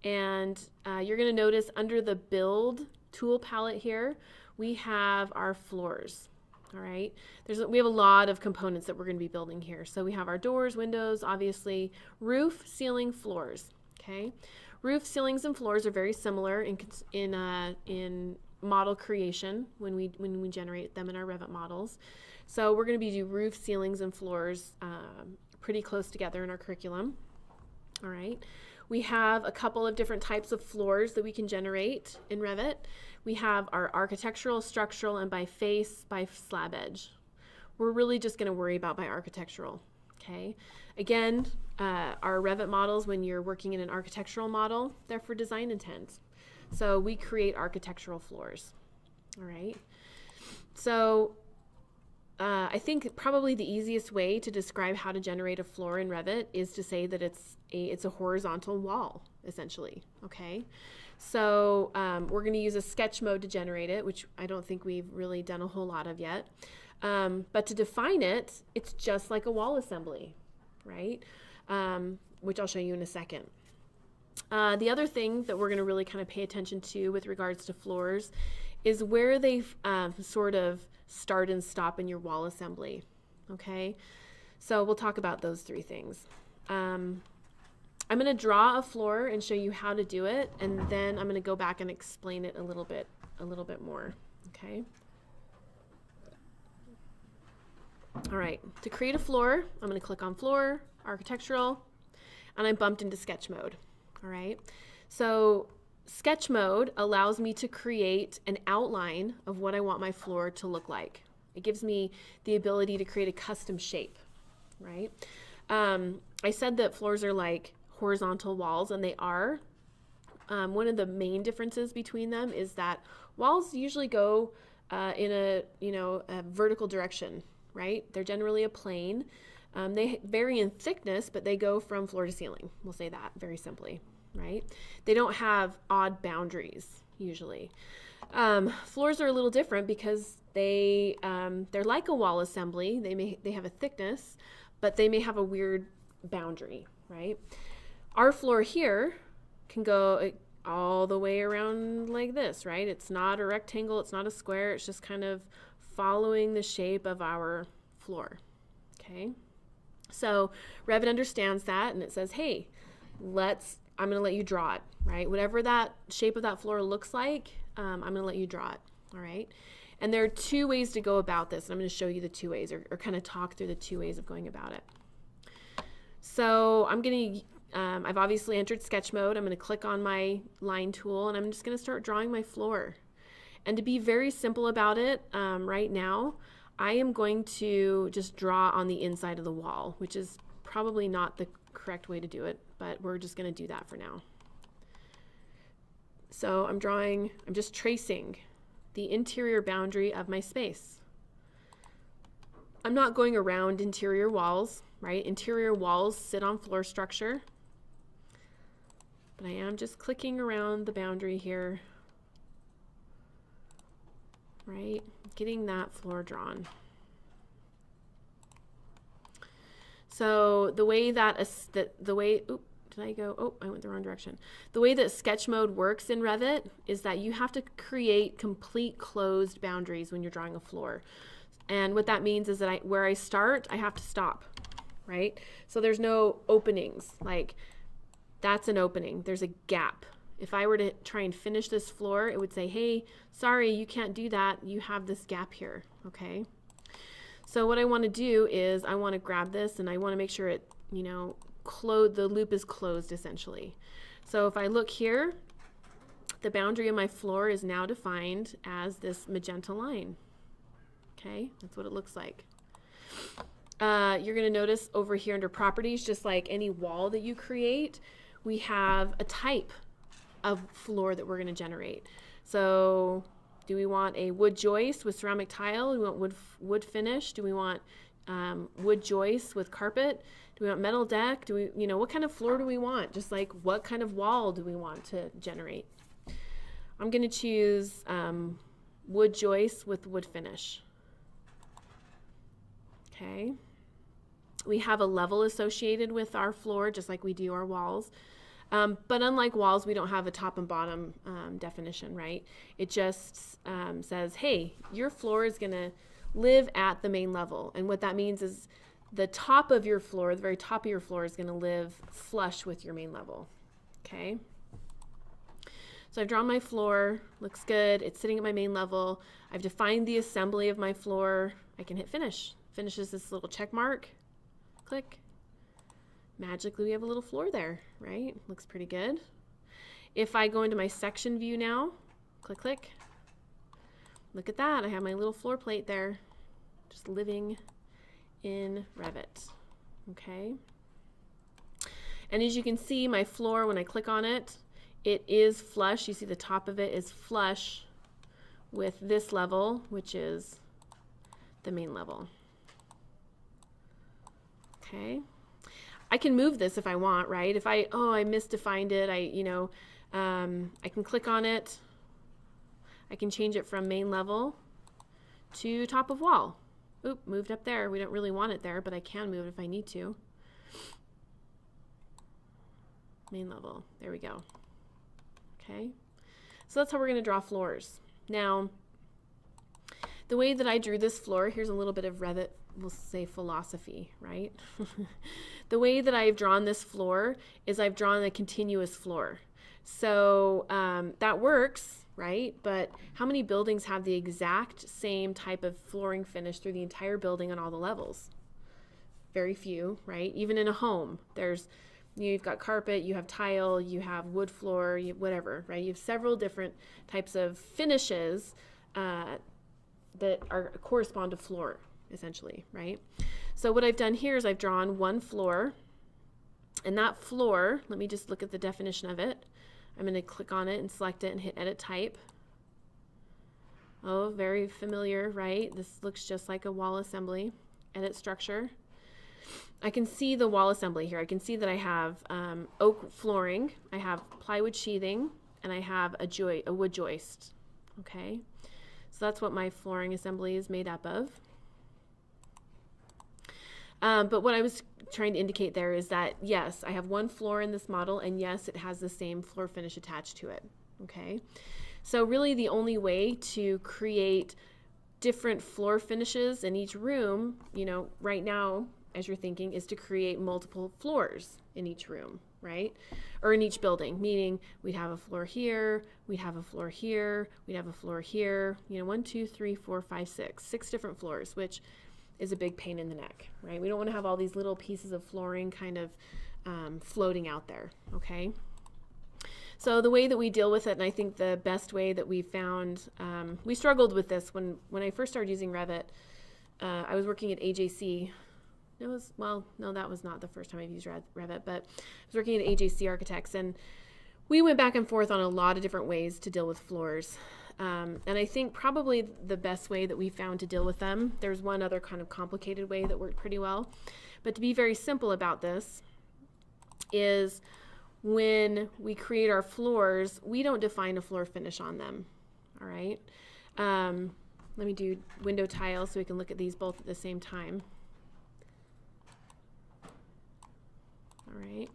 and you're going to notice under the build tool palette here, we have our floors. All right, we have a lot of components that we're going to be building here. So we have our doors, windows, obviously, roof, ceiling, floors. Okay, roof, ceilings, and floors are very similar in model creation when we generate them in our Revit models. So we're going to be doing roof, ceilings, and floors pretty close together in our curriculum. All right. we have a couple of different types of floors that we can generate in Revit. We have our architectural, structural, and by face, by slab edge. We're really just going to worry about by architectural, okay? Again, our Revit models, when you're working in an architectural model, they're for design intent. So we create architectural floors, all right? So I think probably the easiest way to describe how to generate a floor in Revit is to say that it's a horizontal wall, essentially, okay? So we're going to use a sketch mode to generate it, which I don't think we've really done a whole lot of yet. But to define it, it's just like a wall assembly, right? Which I'll show you in a second. The other thing that we're going to really kind of pay attention to with regards to floors is where they sort of start and stop in your wall assembly, okay? So we'll talk about those three things. I'm going to draw a floor and show you how to do it, and then I'm going to go back and explain it a little bit more, okay? All right, to create a floor, I'm going to click on Floor, Architectural, and I'm bumped into Sketch mode, all right? So Sketch mode allows me to create an outline of what I want my floor to look like. It gives me the ability to create a custom shape, right? I said that floors are like horizontal walls, and they are. One of the main differences between them is that walls usually go in a vertical direction, right? They're generally a plane. They vary in thickness, but they go from floor to ceiling. We'll say that very simply, right? They don't have odd boundaries usually. Floors are a little different because they're like a wall assembly. They have a thickness, but they may have a weird boundary, right? Our floor here can go all the way around like this, right? It's not a rectangle, it's not a square, it's just kind of following the shape of our floor, okay? So Revit understands that, and it says, hey, I'm going to let you draw it, right? Whatever that shape of that floor looks like, I'm going to let you draw it, all right? And there are two ways to go about this, and I'm going to show you the two ways, or kind of talk through the two ways of going about it. So I've obviously entered sketch mode. I'm going to click on my line tool, and I'm just going to start drawing my floor. And to be very simple about it, right now, I am going to just draw on the inside of the wall, which is probably not the correct way to do it, but we're just going to do that for now. So I'm just tracing the interior boundary of my space. I'm not going around interior walls, right? Interior walls sit on floor structure, but I am just clicking around the boundary here, right? Getting that floor drawn. So the way that I went the wrong direction. The way that sketch mode works in Revit is that you have to create complete closed boundaries when you're drawing a floor. And what that means is that where I start, I have to stop, right? So there's no openings, like that's an opening. There's a gap. If I were to try and finish this floor, it would say, hey, sorry, you can't do that. You have this gap here, okay? So what I want to do is I want to grab this and I want to make sure it, the loop is closed essentially. So if I look here, the boundary of my floor is now defined as this magenta line. Okay, that's what it looks like. You're going to notice over here under properties, just like any wall that you create, we have a type of floor that we're going to generate. So do we want a wood joist with ceramic tile? Do we want wood finish? Do we want wood joist with carpet? Do we want metal deck? Do we, what kind of floor do we want? Just like what kind of wall do we want to generate? I'm going to choose wood joist with wood finish. Okay. We have a level associated with our floor, just like we do our walls. But unlike walls, we don't have a top and bottom definition, right? It just says, hey, your floor is going to live at the main level. And what that means is the top of your floor, the very top of your floor is going to live flush with your main level, okay? So I've drawn my floor, looks good. It's sitting at my main level. I've defined the assembly of my floor. I can hit finish. Finishes this little check mark. Click. magically we have a little floor there, right? Looks pretty good. If I go into my section view now, click, click, look at that. I have my little floor plate there, just living in Revit, okay? And as you can see, my floor, when I click on it, it is flush. You see the top of it is flush with this level, which is the main level. Okay. I can move this if I want, right? If I misdefined it, I can click on it. I can change it from main level to top of wall. Oop, moved up there. We don't really want it there, but I can move it if I need to. Main level. There we go. Okay. So that's how we're going to draw floors. Now, the way that I drew this floor, here's a little bit of Revit, we'll say philosophy, right? The way that I've drawn this floor is I've drawn a continuous floor. So that works, right? But how many buildings have the exact same type of flooring finish through the entire building on all the levels? Very few, right? Even in a home, you've got carpet, you have tile, you have wood floor, whatever, right? You have several different types of finishes that correspond to floor, essentially, right? So what I've done here is I've drawn one floor, and that floor, let me just look at the definition of it. I'm going to click on it and select it and hit Edit Type. Oh, very familiar, right? This looks just like a wall assembly. Edit Structure. I can see the wall assembly here. I can see that I have oak flooring, I have plywood sheathing, and I have a wood joist. Okay, so that's what my flooring assembly is made up of. But what I was trying to indicate there is that, yes, I have one floor in this model, and yes, it has the same floor finish attached to it. Okay, so really the only way to create different floor finishes in each room, right now, as you're thinking, is to create multiple floors in each room, right? Or in each building, meaning we'd have a floor here, we'd have a floor here, we'd have a floor here, 1, 2, 3, 4, 5, 6 different floors, which is a big pain in the neck, right? We don't want to have all these little pieces of flooring kind of floating out there, okay? So the way that we deal with it, and I think the best way that we found, we struggled with this when I first started using Revit. I was working at AJC. That was not the first time I've used Revit, but I was working at AJC Architects, and we went back and forth on a lot of different ways to deal with floors. And I think probably the best way that we found to deal with them, there's one other kind of complicated way that worked pretty well, but to be very simple about this is when we create our floors, we don't define a floor finish on them, all right? Let me do window tile so we can look at these both at the same time. All right.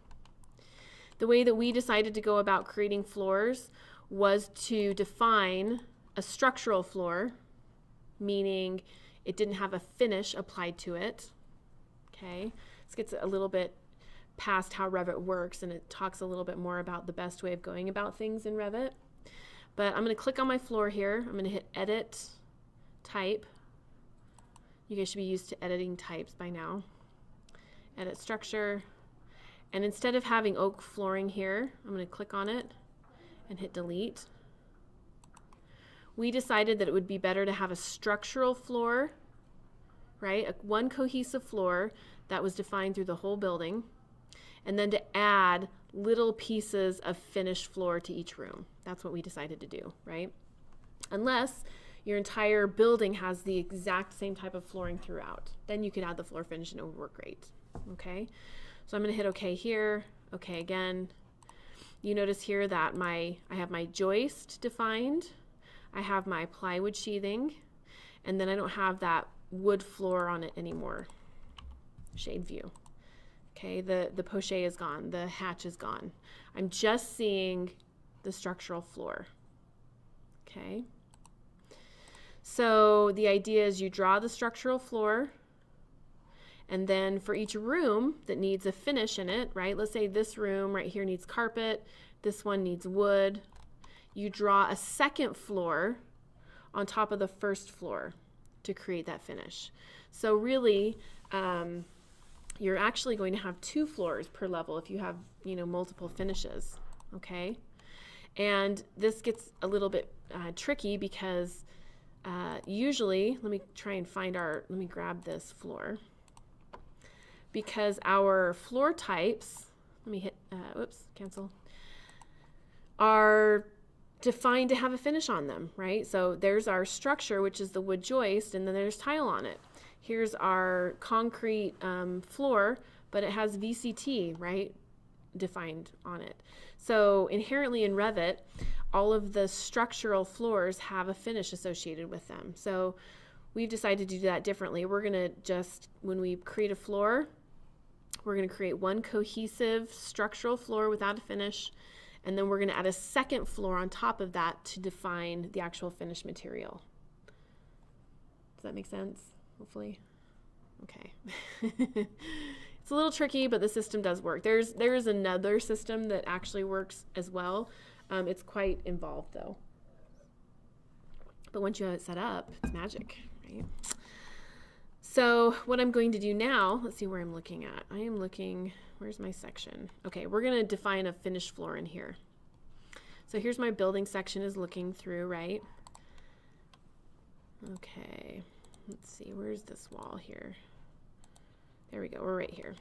The way that we decided to go about creating floors was to define a structural floor, meaning it didn't have a finish applied to it. Okay, this gets a little bit past how Revit works, and it talks a little bit more about the best way of going about things in Revit. But I'm going to click on my floor here. I'm going to hit Edit Type. You guys should be used to editing types by now. Edit Structure. And instead of having oak flooring here, I'm going to click on it and hit Delete. We decided that it would be better to have a structural floor, right? One cohesive floor that was defined through the whole building, and then to add little pieces of finished floor to each room. That's what we decided to do, right? Unless your entire building has the exact same type of flooring throughout. Then you could add the floor finish and it would work great, okay? So I'm going to hit OK here, OK again. You notice here that I have my joist defined, I have my plywood sheathing, and then I don't have that wood floor on it anymore. Shade view. Okay, the poche is gone, the hatch is gone. I'm just seeing the structural floor. Okay. So the idea is you draw the structural floor, and then for each room that needs a finish in it, right? Let's say this room right here needs carpet, this one needs wood. You draw a second floor on top of the first floor to create that finish. So really, you're actually going to have 2 floors per level if you have, you know, multiple finishes, okay? And this gets a little bit tricky because usually, let me try and find let me grab this floor. Because our floor types, let me hit, whoops, cancel, are defined to have a finish on them, right? So there's our structure, which is the wood joist, and then there's tile on it. Here's our concrete floor, but it has VCT, right, defined on it. So inherently in Revit, all of the structural floors have a finish associated with them. So we've decided to do that differently. We're going to just, when we create a floor, we're going to create one cohesive structural floor without a finish, and then we're going to add a second floor on top of that to define the actual finished material. Does that make sense? Hopefully. Okay. It's a little tricky, but the system does work. There is another system that actually works as well. It's quite involved though. But once you have it set up, it's magic, right? So what I'm going to do now, let's see where I'm looking at. I am looking, where's my section? Okay, we're going to define a finished floor in here. So here's my building section is looking through, right? Okay, let's see, where's this wall here? There we go, we're right here.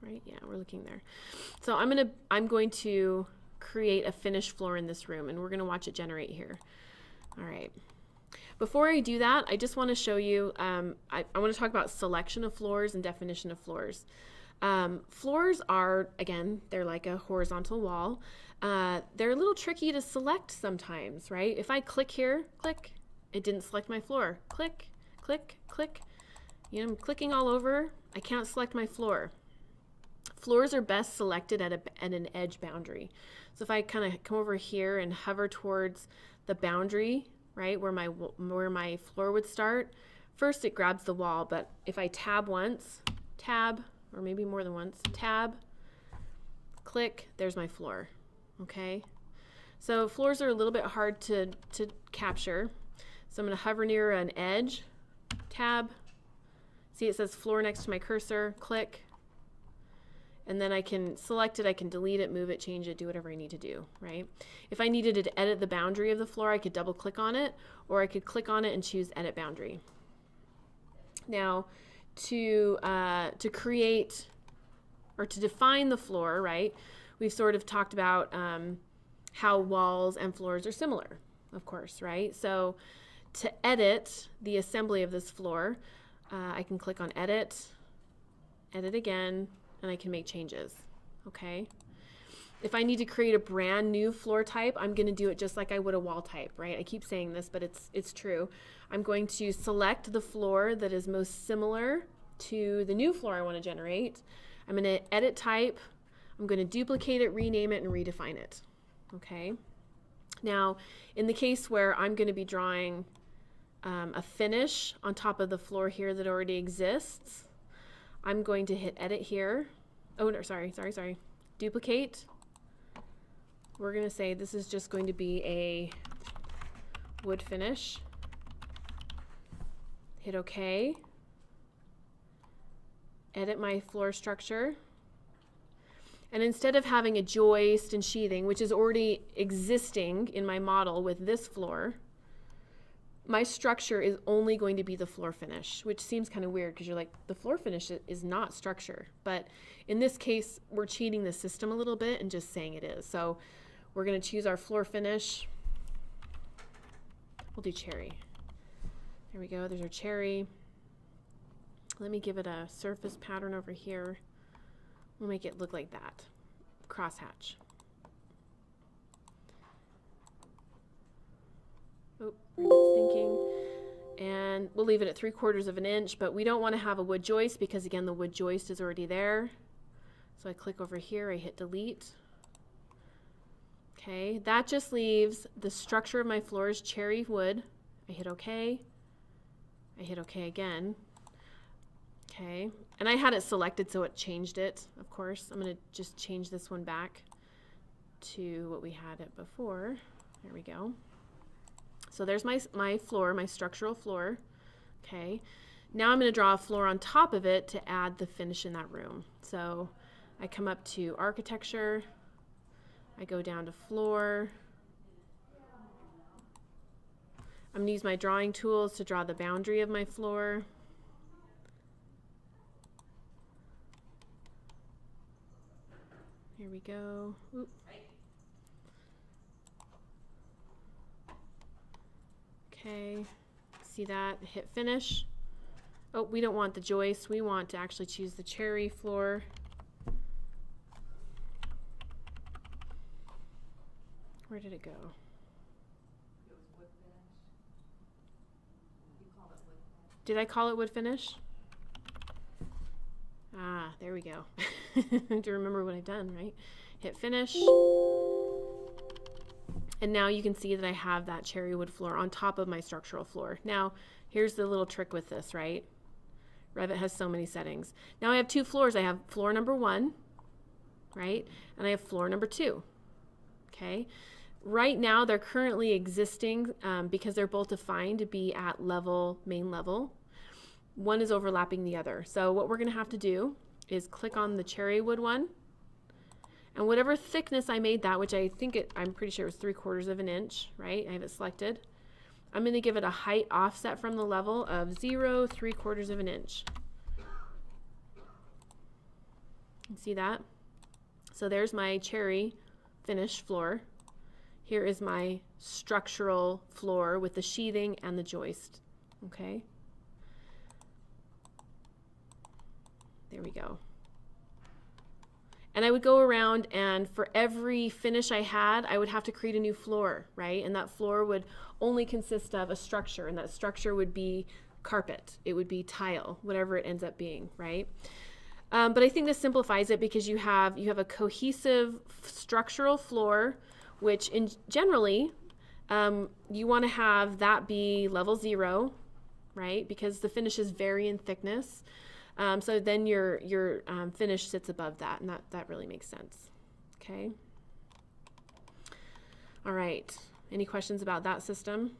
Right, yeah, we're looking there. So I'm going to create a finished floor in this room, and we're going to watch it generate here. All right. Before I do that, I just want to show you, I want to talk about selection of floors and definition of floors. Floors are, again, they're like a horizontal wall. They're a little tricky to select sometimes, right? If I click here, click, it didn't select my floor. Click, click, click. You know, I'm clicking all over. I can't select my floor. Floors are best selected at an edge boundary. So if I kind of come over here and hover towards the boundary, right, where my floor would start, first it grabs the wall, but if I tab once, tab, or maybe more than once, tab, click, there's my floor, okay? So floors are a little bit hard to capture. So I'm going to hover near an edge, tab, see it says floor next to my cursor, click, and then I can select it, I can delete it, move it, change it, do whatever I need to do, right? If I needed to edit the boundary of the floor, I could double click on it, or I could click on it and choose edit boundary. Now, to create or to define the floor, right, we've sort of talked about how walls and floors are similar, of course, right? So to edit the assembly of this floor, I can click on edit, edit again, and I can make changes, okay? If I need to create a brand new floor type, I'm gonna do it just like I would a wall type, right? I keep saying this, but it's true. I'm going to select the floor that is most similar to the new floor I wanna generate. I'm gonna edit type, I'm gonna duplicate it, rename it, and redefine it, okay? Now, in the case where I'm gonna be drawing a finish on top of the floor here that already exists, I'm going to hit edit here. Oh, no, sorry. Duplicate. We're going to say this is just going to be a wood finish. Hit OK. Edit my floor structure. And instead of having a joist and sheathing, which is already existing in my model with this floor, my structure is only going to be the floor finish, which seems kind of weird because you're like, the floor finish is not structure. But in this case, we're cheating the system a little bit and just saying it is. So we're going to choose our floor finish. We'll do cherry. There we go. There's our cherry. Let me give it a surface pattern over here. We'll make it look like that. Crosshatch. Oh, it's thinking. And we'll leave it at 3/4 of an inch, but we don't want to have a wood joist because again, the wood joist is already there. So I click over here, I hit delete. Okay, that just leaves the structure of my floor is cherry wood. I hit OK. I hit OK again. Okay, and I had it selected so it changed it, of course. I'm going to just change this one back to what we had it before. There we go. So there's my floor, my structural floor. Okay. Now I'm going to draw a floor on top of it to add the finish in that room. So I come up to architecture, I go down to floor. I'm going to use my drawing tools to draw the boundary of my floor. Here we go. Oop. Okay, see that? Hit finish. Oh, we don't want the joist. We want to actually choose the cherry floor. Where did it go? It was wood finish. You called it wood finish. Did I call it wood finish? Ah, there we go. To remember what I've done, right? Hit finish. And now you can see that I have that cherry wood floor on top of my structural floor. Now, here's the little trick with this, right? Revit has so many settings. Now I have two floors. I have floor number 1, right? And I have floor number 2, okay? Right now, they're currently existing because they're both defined to be at level, main level. One is overlapping the other. So what we're gonna have to do is click on the cherry wood one, and whatever thickness I made that, which I'm pretty sure it was 3/4 of an inch, right? I have it selected. I'm going to give it a height offset from the level of 0, 3/4 of an inch. You see that? So there's my cherry finish floor. Here is my structural floor with the sheathing and the joist. Okay. There we go. And I would go around, and for every finish I had, I would have to create a new floor, right? And that floor would only consist of a structure, and that structure would be carpet, it would be tile, whatever it ends up being, right? But I think this simplifies it because you have a cohesive structural floor, which generally you want to have that be level 0, right? Because the finishes vary in thickness. So then your finish sits above that, and that really makes sense. Okay. All right. Any questions about that system?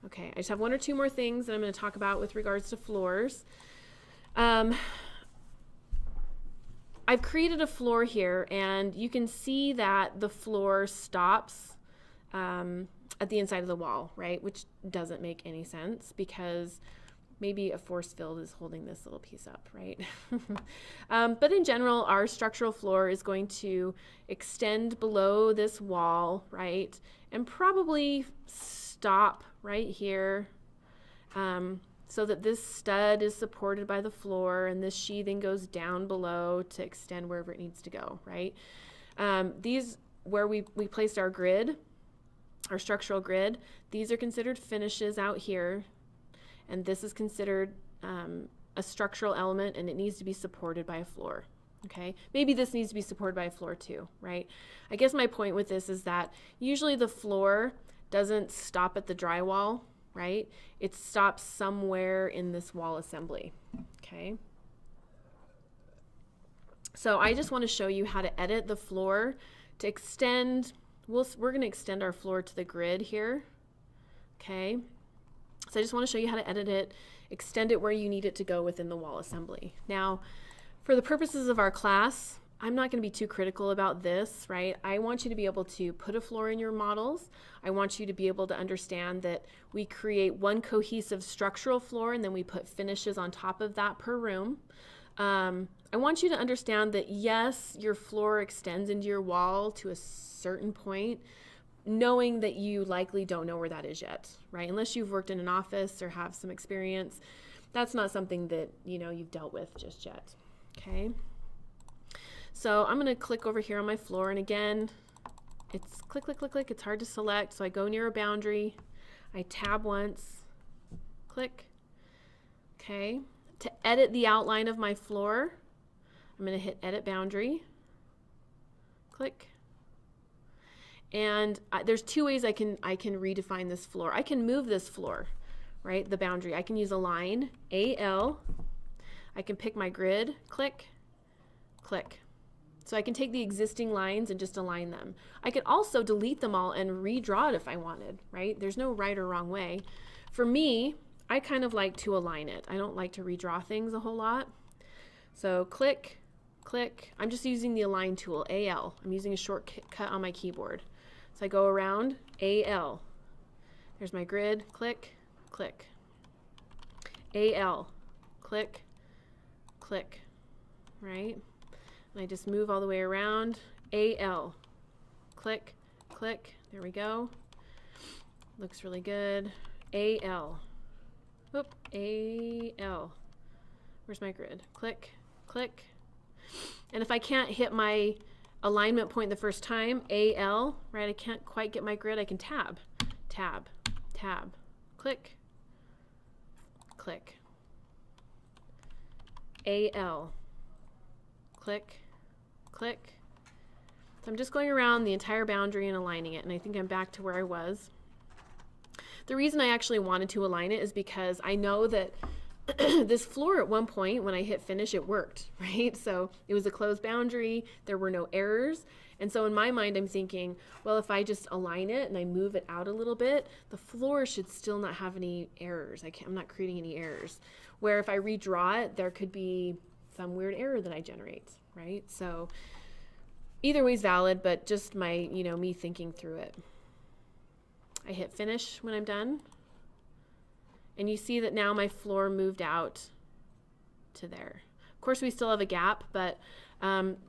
Okay. I just have one or two more things that I'm going to talk about with regards to floors. I've created a floor here, and you can see that the floor stops at the inside of the wall, right? Which doesn't make any sense because maybe a force field is holding this little piece up, right? But in general, our structural floor is going to extend below this wall, right? And probably stop right here so that this stud is supported by the floor and this sheathing goes down below to extend wherever it needs to go, right? These, where we placed our grid, our structural grid, these are considered finishes out here. And this is considered a structural element, and it needs to be supported by a floor, okay? Maybe this needs to be supported by a floor too, right? I guess my point with this is that usually the floor doesn't stop at the drywall, right? It stops somewhere in this wall assembly, okay? So I just want to show you how to edit the floor to extend. We're going to extend our floor to the grid here, okay? So I just want to show you how to edit it, extend it where you need it to go within the wall assembly. Now, for the purposes of our class, I'm not going to be too critical about this, right? I want you to be able to put a floor in your models. I want you to be able to understand that we create one cohesive structural floor and then we put finishes on top of that per room. I want you to understand that yes, your floor extends into your wall to a certain point, knowing that you likely don't know where that is yet, right? Unless you've worked in an office or have some experience, that's not something that, you know, you've dealt with just yet, okay? So I'm gonna click over here on my floor, and again, it's click, click, click, click. It's hard to select, so I go near a boundary, I tab once, click, okay? To edit the outline of my floor, I'm gonna hit edit boundary, click. And there's two ways I can redefine this floor. I can move this floor, right? The boundary. I can use a line, AL. I can pick my grid, click, click. So I can take the existing lines and just align them. I could also delete them all and redraw it if I wanted, right? There's no right or wrong way. For me, I kind of like to align it. I don't like to redraw things a whole lot. So click, click. I'm just using the align tool, AL. I'm using a shortcut on my keyboard. So I go around, AL. There's my grid, click, click. AL, click, click, right? And I just move all the way around, AL, click, click. There we go. Looks really good. AL. Oop, AL. Where's my grid? Click, click. And if I can't hit my alignment point the first time, AL, right? I can't quite get my grid, I can tab, tab, tab, click, click. AL, click, click. So I'm just going around the entire boundary and aligning it, and I think I'm back to where I was. The reason I actually wanted to align it is because I know that this floor at one point when I hit finish, it worked, right? So it was a closed boundary, there were no errors. And so in my mind, I'm thinking, well, if I just align it and I move it out a little bit, the floor should still not have any errors. I'm not creating any errors. Where if I redraw it, there could be some weird error that I generate, right? So either way is valid, but just my, me thinking through it. I hit finish when I'm done. And you see that now my floor moved out to there. Of course, we still have a gap, but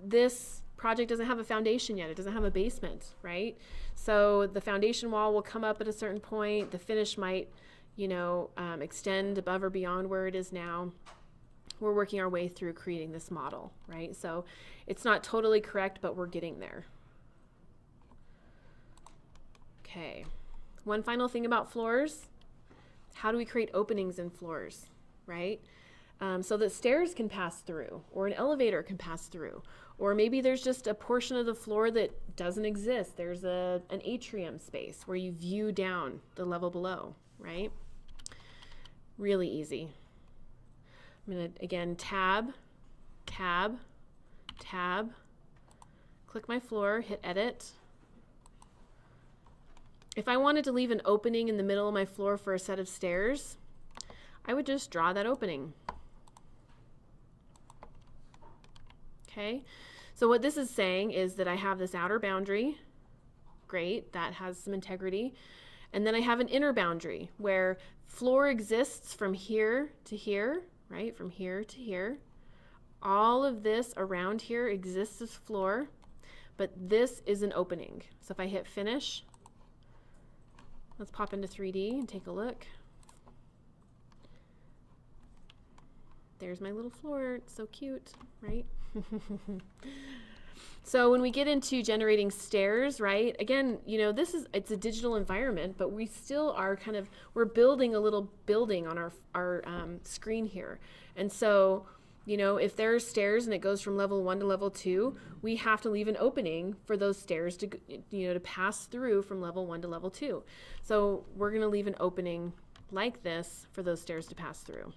this project doesn't have a foundation yet. It doesn't have a basement, right? So the foundation wall will come up at a certain point. The finish might, extend above or beyond where it is now. We're working our way through creating this model, right? So it's not totally correct, but we're getting there. Okay. One final thing about floors. How do we create openings in floors, right? So that stairs can pass through, or an elevator can pass through, or maybe there's just a portion of the floor that doesn't exist. There's an atrium space where you view down the level below, right? Really easy. I'm going to, again, tab, tab, tab, click my floor, hit edit. If I wanted to leave an opening in the middle of my floor for a set of stairs, I would just draw that opening. Okay, so what this is saying is that I have this outer boundary. Great, that has some integrity. And then I have an inner boundary where floor exists from here to here, right? From here to here. All of this around here exists as floor, but this is an opening. So if I hit finish, let's pop into 3D and take a look. There's my little floor. It's so cute, right? So when we get into generating stairs, right? Again, it's a digital environment, but we still are we're building a little building on our screen here. And so, if there are stairs and it goes from level 1 to level 2, we have to leave an opening for those stairs to, to pass through from level 1 to level 2. So we're going to leave an opening like this for those stairs to pass through.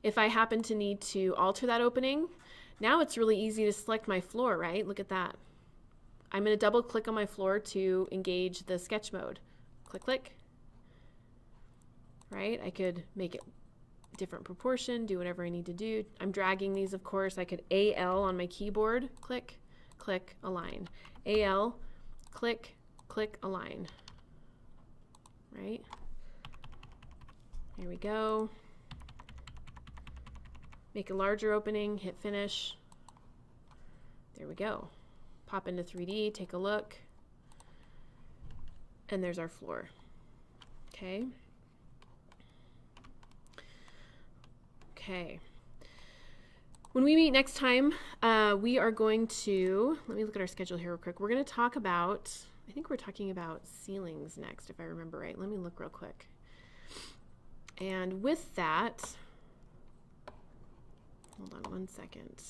If I happen to need to alter that opening, now it's really easy to select my floor, right? Look at that. I'm going to double click on my floor to engage the sketch mode. Click, click. Right? I could make it different proportion, do whatever I need to do. I'm dragging these, of course. I could AL on my keyboard, click, click, align. AL, click, click, align. Right? Here we go. Make a larger opening, hit finish. There we go. Pop into 3D, take a look. And there's our floor. Okay. Okay. When we meet next time, we are going to, let me look at our schedule here real quick. We're going to talk about, I think we're talking about ceilings next, if I remember right. Let me look real quick. And with that, hold on one second.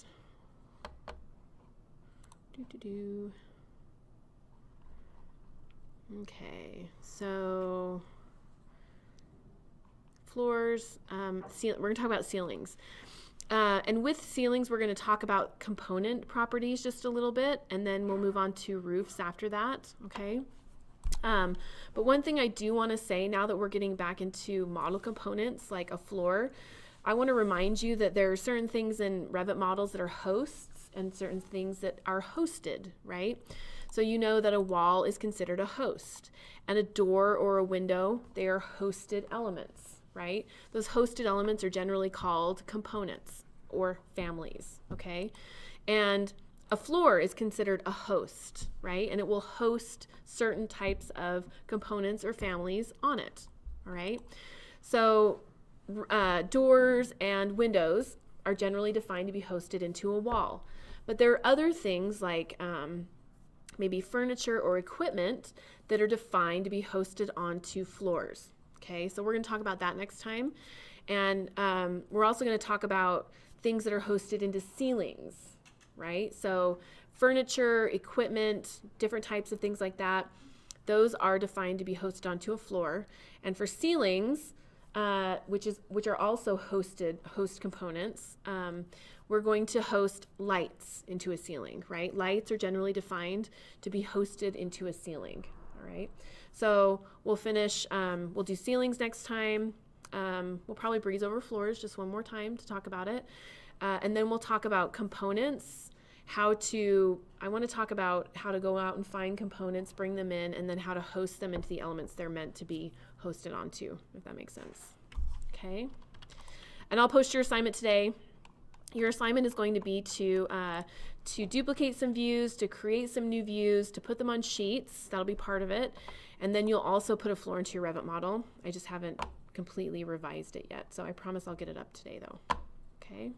Okay, so floors, we're going to talk about ceilings. And with ceilings, we're going to talk about component properties just a little bit, and then we'll move on to roofs after that, okay? But one thing I do want to say now that we're getting back into model components like a floor, I want to remind you that there are certain things in Revit models that are hosts and certain things that are hosted, right? So you know that a wall is considered a host, and a door or a window, they are hosted elements, right? Those hosted elements are generally called components or families, okay? And a floor is considered a host, right? And it will host certain types of components or families on it, all right? So doors and windows are generally defined to be hosted into a wall. But there are other things like maybe furniture or equipment that are defined to be hosted onto floors, okay? So we're going to talk about that next time. And we're also going to talk about things that are hosted into ceilings, right? So furniture, equipment, different types of things like that, those are defined to be hosted onto a floor. And for ceilings, which are also host components, we're going to host lights into a ceiling, right? Lights are generally defined to be hosted into a ceiling, all right? So we'll finish, we'll do ceilings next time. We'll probably breeze over floors just one more time to talk about it. And then we'll talk about components, I want to talk about how to go out and find components, bring them in, and then how to host them into the elements they're meant to be hosted onto, if that makes sense. Okay. And I'll post your assignment today. Your assignment is going to be to duplicate some views, to create some new views, to put them on sheets. That'll be part of it. And then you'll also put a floor into your Revit model. I just haven't completely revised it yet, so I promise I'll get it up today though. Okay.